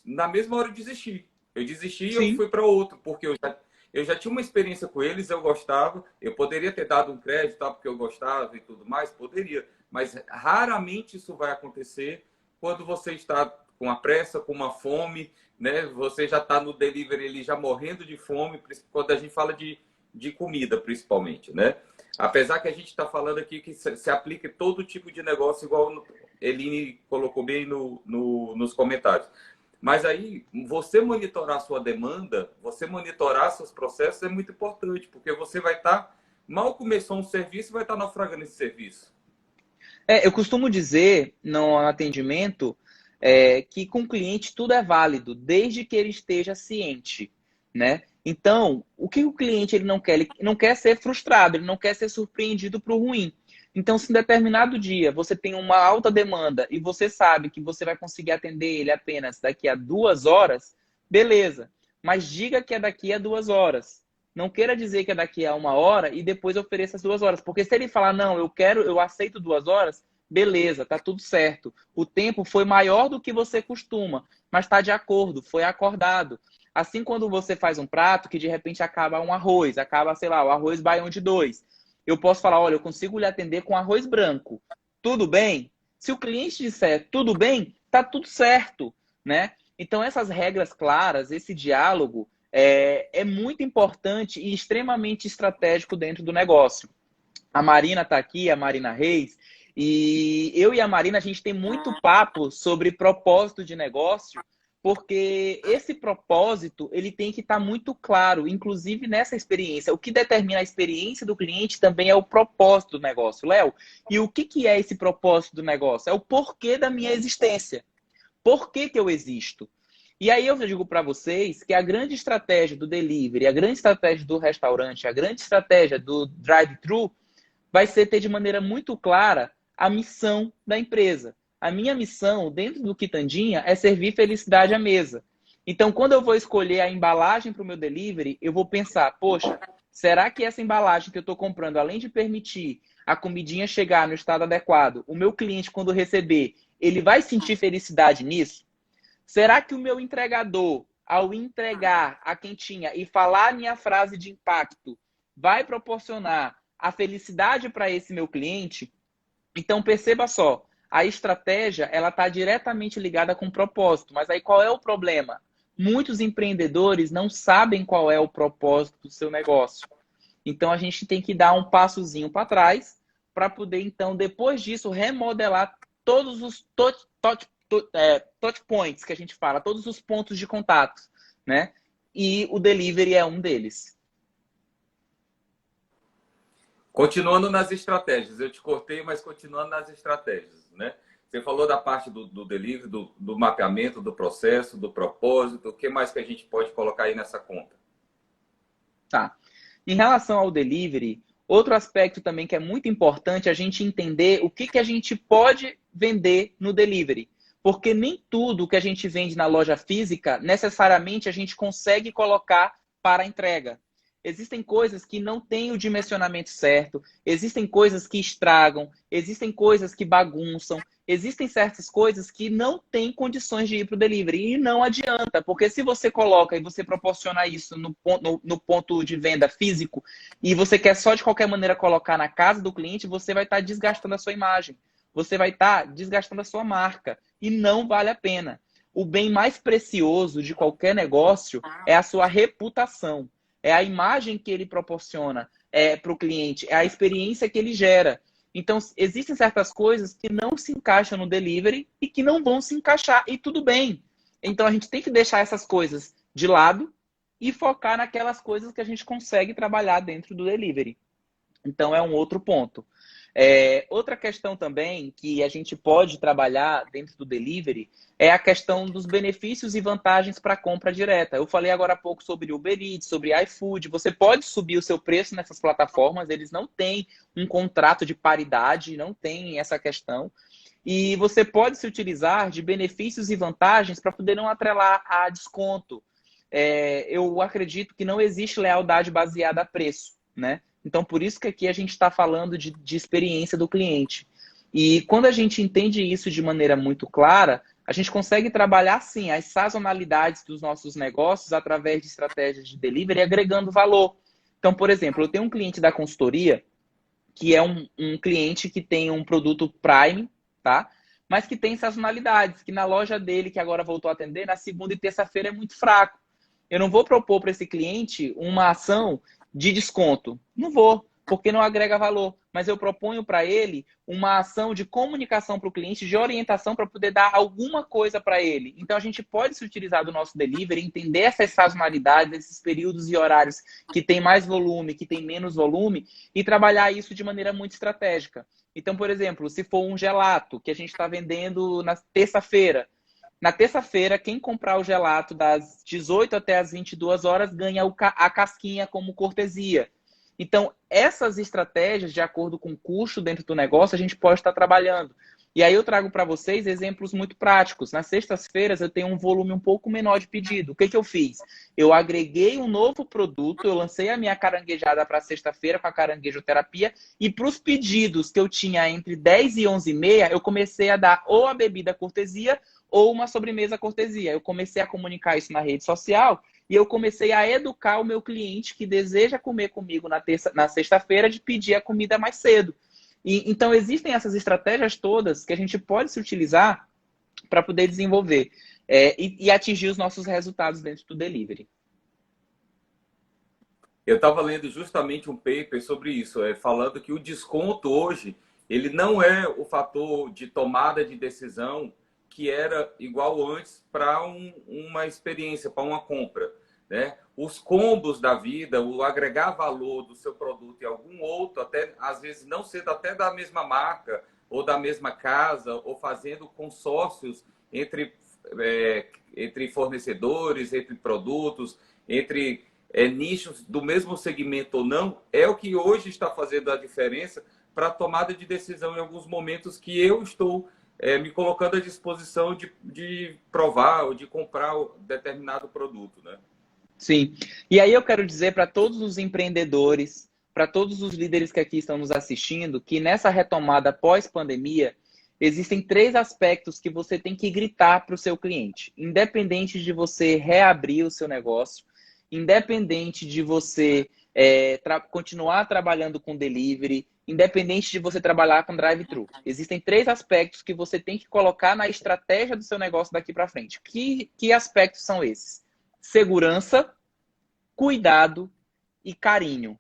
na mesma hora, eu desisti. Eu desisti e eu Sim. fui para outro, porque eu já tinha uma experiência com eles, eu gostava, eu poderia ter dado um crédito, porque eu gostava e tudo mais, poderia, mas raramente isso vai acontecer quando você está com a pressa, com uma fome, né? Você já está no delivery, ele já morrendo de fome, quando a gente fala de comida, principalmente, né? Apesar que a gente está falando aqui que se aplica todo tipo de negócio, igual Eline colocou bem nos comentários. Mas aí, você monitorar a sua demanda, você monitorar seus processos é muito importante, porque você vai estar, mal começou um serviço, vai estar naufragando esse serviço. Eu costumo dizer no atendimento que com o cliente tudo é válido, desde que ele esteja ciente, né? Então, o que o cliente ele não quer? Ele não quer ser frustrado, ele não quer ser surpreendido para o ruim. Então, se em determinado dia você tem uma alta demanda e você sabe que você vai conseguir atender ele apenas daqui a 2 horas, beleza. Mas diga que é daqui a 2 horas. Não queira dizer que é daqui a 1 hora e depois ofereça as 2 horas. Porque se ele falar, não, eu aceito 2 horas, beleza, tá tudo certo. O tempo foi maior do que você costuma, mas está de acordo, foi acordado. Assim, quando você faz um prato que de repente acaba um arroz, acaba, sei lá, o arroz baião de 2. Eu posso falar, olha, eu consigo lhe atender com arroz branco. Tudo bem? Se o cliente disser tudo bem, tá tudo certo, né? Então, essas regras claras, esse diálogo é muito importante e extremamente estratégico dentro do negócio. A Marina está aqui, a Marina Reis, e eu e a Marina, a gente tem muito papo sobre propósito de negócio, porque esse propósito ele tem que estar muito claro, inclusive nessa experiência. O que determina a experiência do cliente também é o propósito do negócio. Léo, e o que é esse propósito do negócio? É o porquê da minha existência. Por que eu existo? E aí eu digo para vocês que a grande estratégia do delivery, a grande estratégia do restaurante, a grande estratégia do drive-thru vai ser ter de maneira muito clara a missão da empresa. A minha missão dentro do Quitandinha é servir felicidade à mesa. Então, quando eu vou escolher a embalagem para o meu delivery, eu vou pensar, poxa, Será que essa embalagem que eu estou comprando, além de permitir a comidinha chegar no estado adequado, o meu cliente, quando receber, ele vai sentir felicidade nisso? Será que o meu entregador, ao entregar a quentinha e falar a minha frase de impacto, vai proporcionar a felicidade para esse meu cliente? Então, perceba só, a estratégia ela está diretamente ligada com o propósito. Mas aí qual é o problema? Muitos empreendedores não sabem qual é o propósito do seu negócio. Então, a gente tem que dar um passozinho para trás para poder, então, depois disso, remodelar todos os touch points que a gente fala, todos os pontos de contato, né? E o delivery é um deles. Continuando nas estratégias, eu te cortei, mas continuando nas estratégias, né? Você falou da parte do delivery, do mapeamento, do processo, do propósito. O que mais que a gente pode colocar aí nessa conta? Tá. Em relação ao delivery, outro aspecto também que é muito importante é a gente entender o que a gente pode vender no delivery. Porque nem tudo que a gente vende na loja física, necessariamente a gente consegue colocar para a entrega. Existem coisas que não têm o dimensionamento certo, existem coisas que estragam, existem coisas que bagunçam, existem certas coisas que não têm condições de ir para o delivery. E não adianta, porque se você coloca e você proporciona isso no ponto de venda físico e você quer só de qualquer maneira colocar na casa do cliente, você vai estar desgastando a sua imagem. Você vai estar desgastando a sua marca. E não vale a pena. O bem mais precioso de qualquer negócio é a sua reputação. É a imagem que ele proporciona para o cliente. É a experiência que ele gera. Então, existem certas coisas que não se encaixam no delivery e que não vão se encaixar. E tudo bem. Então, a gente tem que deixar essas coisas de lado e focar naquelas coisas que a gente consegue trabalhar dentro do delivery. Então, é um outro ponto. Outra questão também que a gente pode trabalhar dentro do delivery é a questão dos benefícios e vantagens para a compra direta. Eu falei agora há pouco sobre Uber Eats, sobre iFood. Você pode subir o seu preço nessas plataformas, eles não têm um contrato de paridade, não tem essa questão. E você pode se utilizar de benefícios e vantagens para poder não atrelar a desconto. Eu acredito que não existe lealdade baseada a preço, né? Então, por isso que aqui a gente está falando de experiência do cliente. E quando a gente entende isso de maneira muito clara, a gente consegue trabalhar, sim, as sazonalidades dos nossos negócios através de estratégias de delivery, agregando valor. Então, por exemplo, eu tenho um cliente da consultoria que é um cliente que tem um produto Prime, tá? Mas que tem sazonalidades, que na loja dele, que agora voltou a atender, na segunda e terça-feira é muito fraco. Eu não vou propor para esse cliente uma ação de desconto. Não vou, porque não agrega valor. Mas eu proponho para ele uma ação de comunicação para o cliente, de orientação para poder dar alguma coisa para ele. Então a gente pode se utilizar do nosso delivery, entender essas sazonalidades, esses períodos e horários que tem mais volume, que tem menos volume, e trabalhar isso de maneira muito estratégica. Então, por exemplo, se for um gelato que a gente está vendendo na terça-feira, na terça-feira, quem comprar o gelato das 18 até as 22 horas ganha a casquinha como cortesia. Então, essas estratégias, de acordo com o custo dentro do negócio, a gente pode estar trabalhando. E aí eu trago para vocês exemplos muito práticos. Nas sextas-feiras eu tenho um volume um pouco menor de pedido. O que eu fiz? Eu agreguei um novo produto, eu lancei a minha caranguejada para sexta-feira com a caranguejoterapia, e para os pedidos que eu tinha entre 10 e 11h30, eu comecei a dar ou a bebida cortesia ou uma sobremesa cortesia. Eu comecei a comunicar isso na rede social e eu comecei a educar o meu cliente que deseja comer comigo na sexta-feira de pedir a comida mais cedo. Então, existem essas estratégias todas que a gente pode se utilizar para poder desenvolver e atingir os nossos resultados dentro do delivery. Eu estava lendo justamente um paper sobre isso, falando que o desconto hoje ele não é o fator de tomada de decisão que era igual antes para uma experiência, para uma compra, né? Os combos da vida, o agregar valor do seu produto em algum outro, até às vezes não sendo até da mesma marca ou da mesma casa, ou fazendo consórcios entre fornecedores, entre produtos, entre nichos do mesmo segmento ou não, é o que hoje está fazendo a diferença para a tomada de decisão em alguns momentos que eu estou me colocando à disposição de provar ou de comprar determinado produto, né? Sim. E aí eu quero dizer para todos os empreendedores, para todos os líderes que aqui estão nos assistindo, que nessa retomada pós-pandemia, existem 3 aspectos que você tem que gritar para o seu cliente. Independente de você reabrir o seu negócio, independente de você continuar trabalhando com delivery, independente de você trabalhar com drive-thru. Existem 3 aspectos que você tem que colocar na estratégia do seu negócio daqui para frente. Que aspectos são esses? Segurança, cuidado e carinho.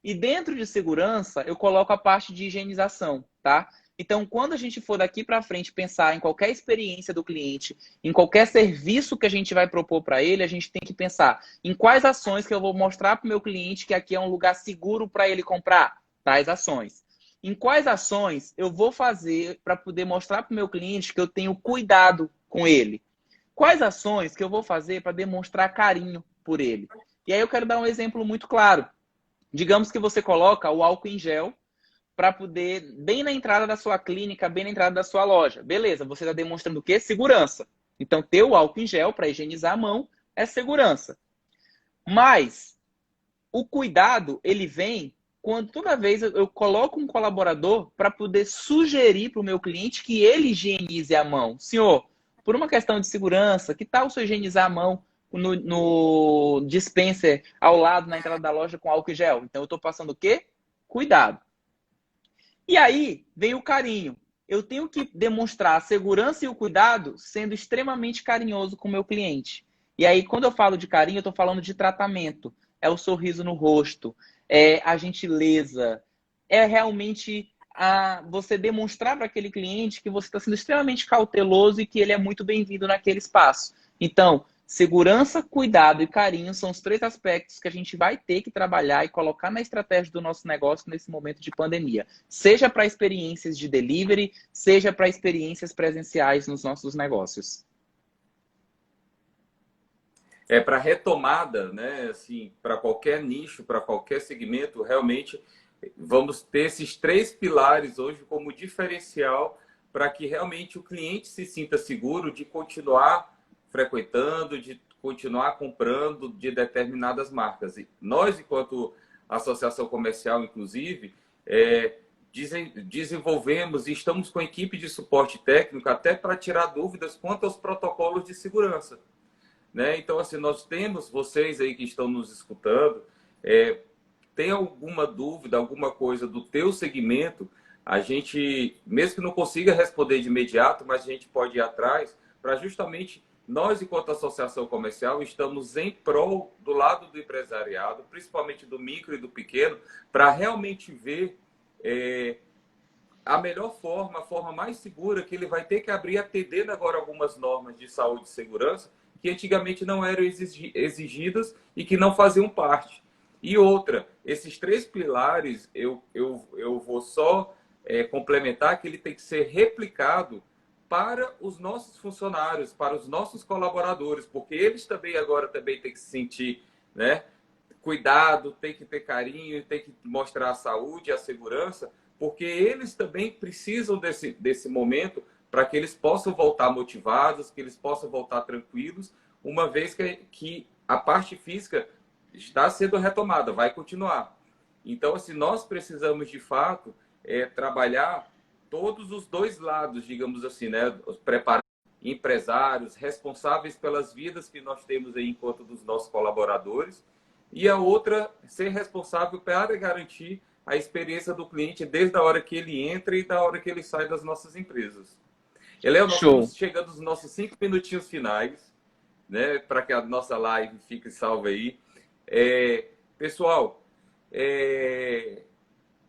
E dentro de segurança, eu coloco a parte de higienização, tá? Então, quando a gente for daqui para frente pensar em qualquer experiência do cliente, em qualquer serviço que a gente vai propor para ele, a gente tem que pensar em quais ações que eu vou mostrar para o meu cliente que aqui é um lugar seguro para ele comprar. Tais ações. Em quais ações eu vou fazer para poder mostrar para o meu cliente que eu tenho cuidado com ele? Quais ações que eu vou fazer para demonstrar carinho por ele? E aí eu quero dar um exemplo muito claro. Digamos que você coloca o álcool em gel para poder, bem na entrada da sua clínica, bem na entrada da sua loja. Beleza, você está demonstrando o quê? Segurança. Então, ter o álcool em gel para higienizar a mão é segurança. Mas o cuidado, ele vem quando toda vez eu coloco um colaborador para poder sugerir para o meu cliente que ele higienize a mão. Senhor, por uma questão de segurança, que tal se eu higienizar a mão no dispenser ao lado, na entrada da loja, com álcool em gel? Então, eu estou passando o quê? Cuidado. E aí vem o carinho. Eu tenho que demonstrar a segurança e o cuidado sendo extremamente carinhoso com o meu cliente. E aí, quando eu falo de carinho, eu estou falando de tratamento. É o sorriso no rosto, é a gentileza, é realmente você demonstrar para aquele cliente que você está sendo extremamente cauteloso e que ele é muito bem-vindo naquele espaço. Então, segurança, cuidado e carinho são os 3 aspectos que a gente vai ter que trabalhar e colocar na estratégia do nosso negócio nesse momento de pandemia. Seja para experiências de delivery, seja para experiências presenciais nos nossos negócios. Para retomada, né, assim, para qualquer nicho, para qualquer segmento, realmente vamos ter esses 3 pilares hoje como diferencial para que realmente o cliente se sinta seguro de continuar frequentando, de continuar comprando de determinadas marcas. E nós, enquanto associação comercial, inclusive, desenvolvemos e estamos com a equipe de suporte técnico até para tirar dúvidas quanto aos protocolos de segurança. Né? Então, assim, nós temos, vocês aí que estão nos escutando, tem alguma dúvida, alguma coisa do teu segmento, a gente, mesmo que não consiga responder de imediato, mas a gente pode ir atrás para justamente nós, enquanto associação comercial, estamos em prol do lado do empresariado, principalmente do micro e do pequeno, para realmente ver a melhor forma, a forma mais segura que ele vai ter que abrir, atendendo agora algumas normas de saúde e segurança, que antigamente não eram exigidas e que não faziam parte. E outra, esses 3 pilares, eu vou só complementar que ele tem que ser replicado para os nossos funcionários, para os nossos colaboradores, porque eles também agora também têm que se sentir, né, cuidado, tem que ter carinho, tem que mostrar a saúde, a segurança, porque eles também precisam desse momento para que eles possam voltar motivados, que eles possam voltar tranquilos, uma vez que a parte física está sendo retomada, vai continuar. Então, assim, nós precisamos, de fato, trabalhar todos os 2 lados, digamos assim, né? Preparar empresários responsáveis pelas vidas que nós temos aí enquanto dos nossos colaboradores, e a outra, ser responsável para garantir a experiência do cliente desde a hora que ele entra e da hora que ele sai das nossas empresas. Nós estamos chegando aos nossos 5 minutinhos finais, né, para que a nossa live fique salva aí. Pessoal,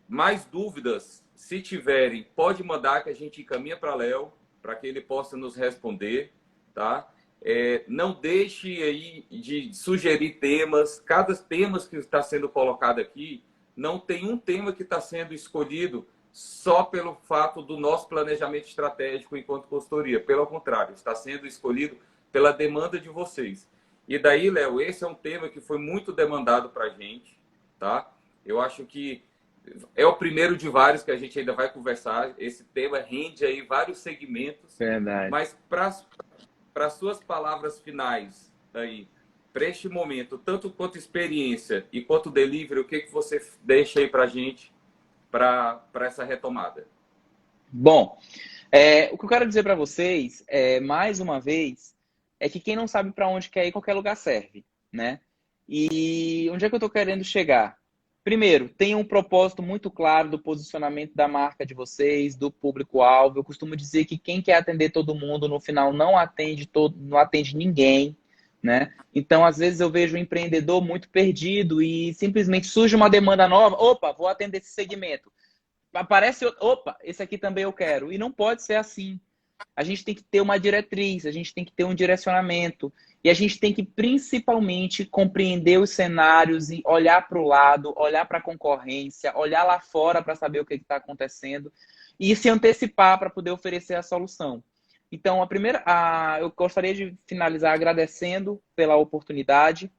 mais dúvidas, se tiverem, pode mandar que a gente encaminha para Léo, para que ele possa nos responder, tá? Não deixe aí de sugerir temas. Cada tema que está sendo colocado aqui, não tem um tema que está sendo escolhido só pelo fato do nosso planejamento estratégico enquanto consultoria. Pelo contrário, está sendo escolhido pela demanda de vocês. E daí, Léo, esse é um tema que foi muito demandado para a gente, tá? Eu acho que é o primeiro de vários que a gente ainda vai conversar. Esse tema rende aí vários segmentos. Verdade. Mas para suas palavras finais aí, para este momento, tanto quanto experiência e quanto delivery, o que que você deixa aí para a gente para essa retomada? Bom, o que eu quero dizer para vocês, mais uma vez, é que quem não sabe para onde quer ir, qualquer lugar serve, né? E onde é que eu estou querendo chegar? Primeiro, tenha um propósito muito claro do posicionamento da marca de vocês, do público-alvo. Eu costumo dizer que quem quer atender todo mundo, no final, não atende ninguém, né? Então, às vezes, eu vejo um empreendedor muito perdido e simplesmente surge uma demanda nova. Opa, vou atender esse segmento. Aparece, opa, esse aqui também eu quero. E não pode ser assim. A gente tem que ter uma diretriz, a gente tem que ter um direcionamento. E a gente tem que, principalmente, compreender os cenários e olhar para o lado, olhar para a concorrência, olhar lá fora para saber o que está acontecendo e se antecipar para poder oferecer a solução. Então, eu gostaria de finalizar agradecendo pela oportunidade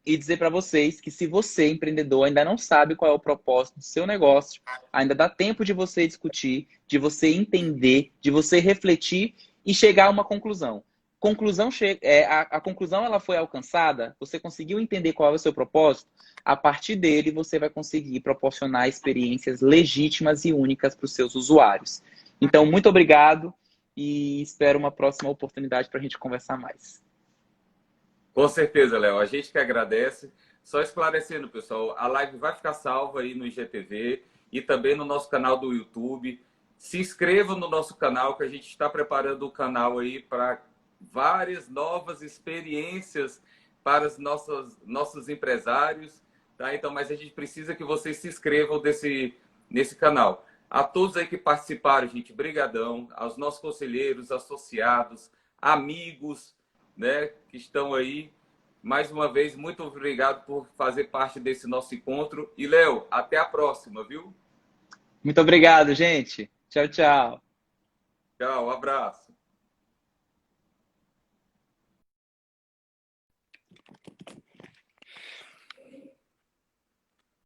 e dizer para vocês que se você, empreendedor, ainda não sabe qual é o propósito do seu negócio, ainda dá tempo de você discutir, de você entender, de você refletir e chegar a uma conclusão. A conclusão ela foi alcançada, você conseguiu entender qual é o seu propósito, a partir dele você vai conseguir proporcionar experiências legítimas e únicas para os seus usuários. Então, muito obrigado e espero uma próxima oportunidade para a gente conversar mais. Com certeza, Léo. A gente que agradece. Só esclarecendo, pessoal, a live vai ficar salva aí no IGTV e também no nosso canal do YouTube. Se inscreva no nosso canal, que a gente está preparando o canal aí para várias novas experiências para os nossos empresários. Tá? Então, mas a gente precisa que vocês se inscrevam nesse canal. A todos aí que participaram, gente, brigadão. Aos nossos conselheiros, associados, amigos, né, que estão aí. Mais uma vez, muito obrigado por fazer parte desse nosso encontro. E, Léo, até a próxima, viu? Muito obrigado, gente. Tchau, tchau. Tchau, um abraço.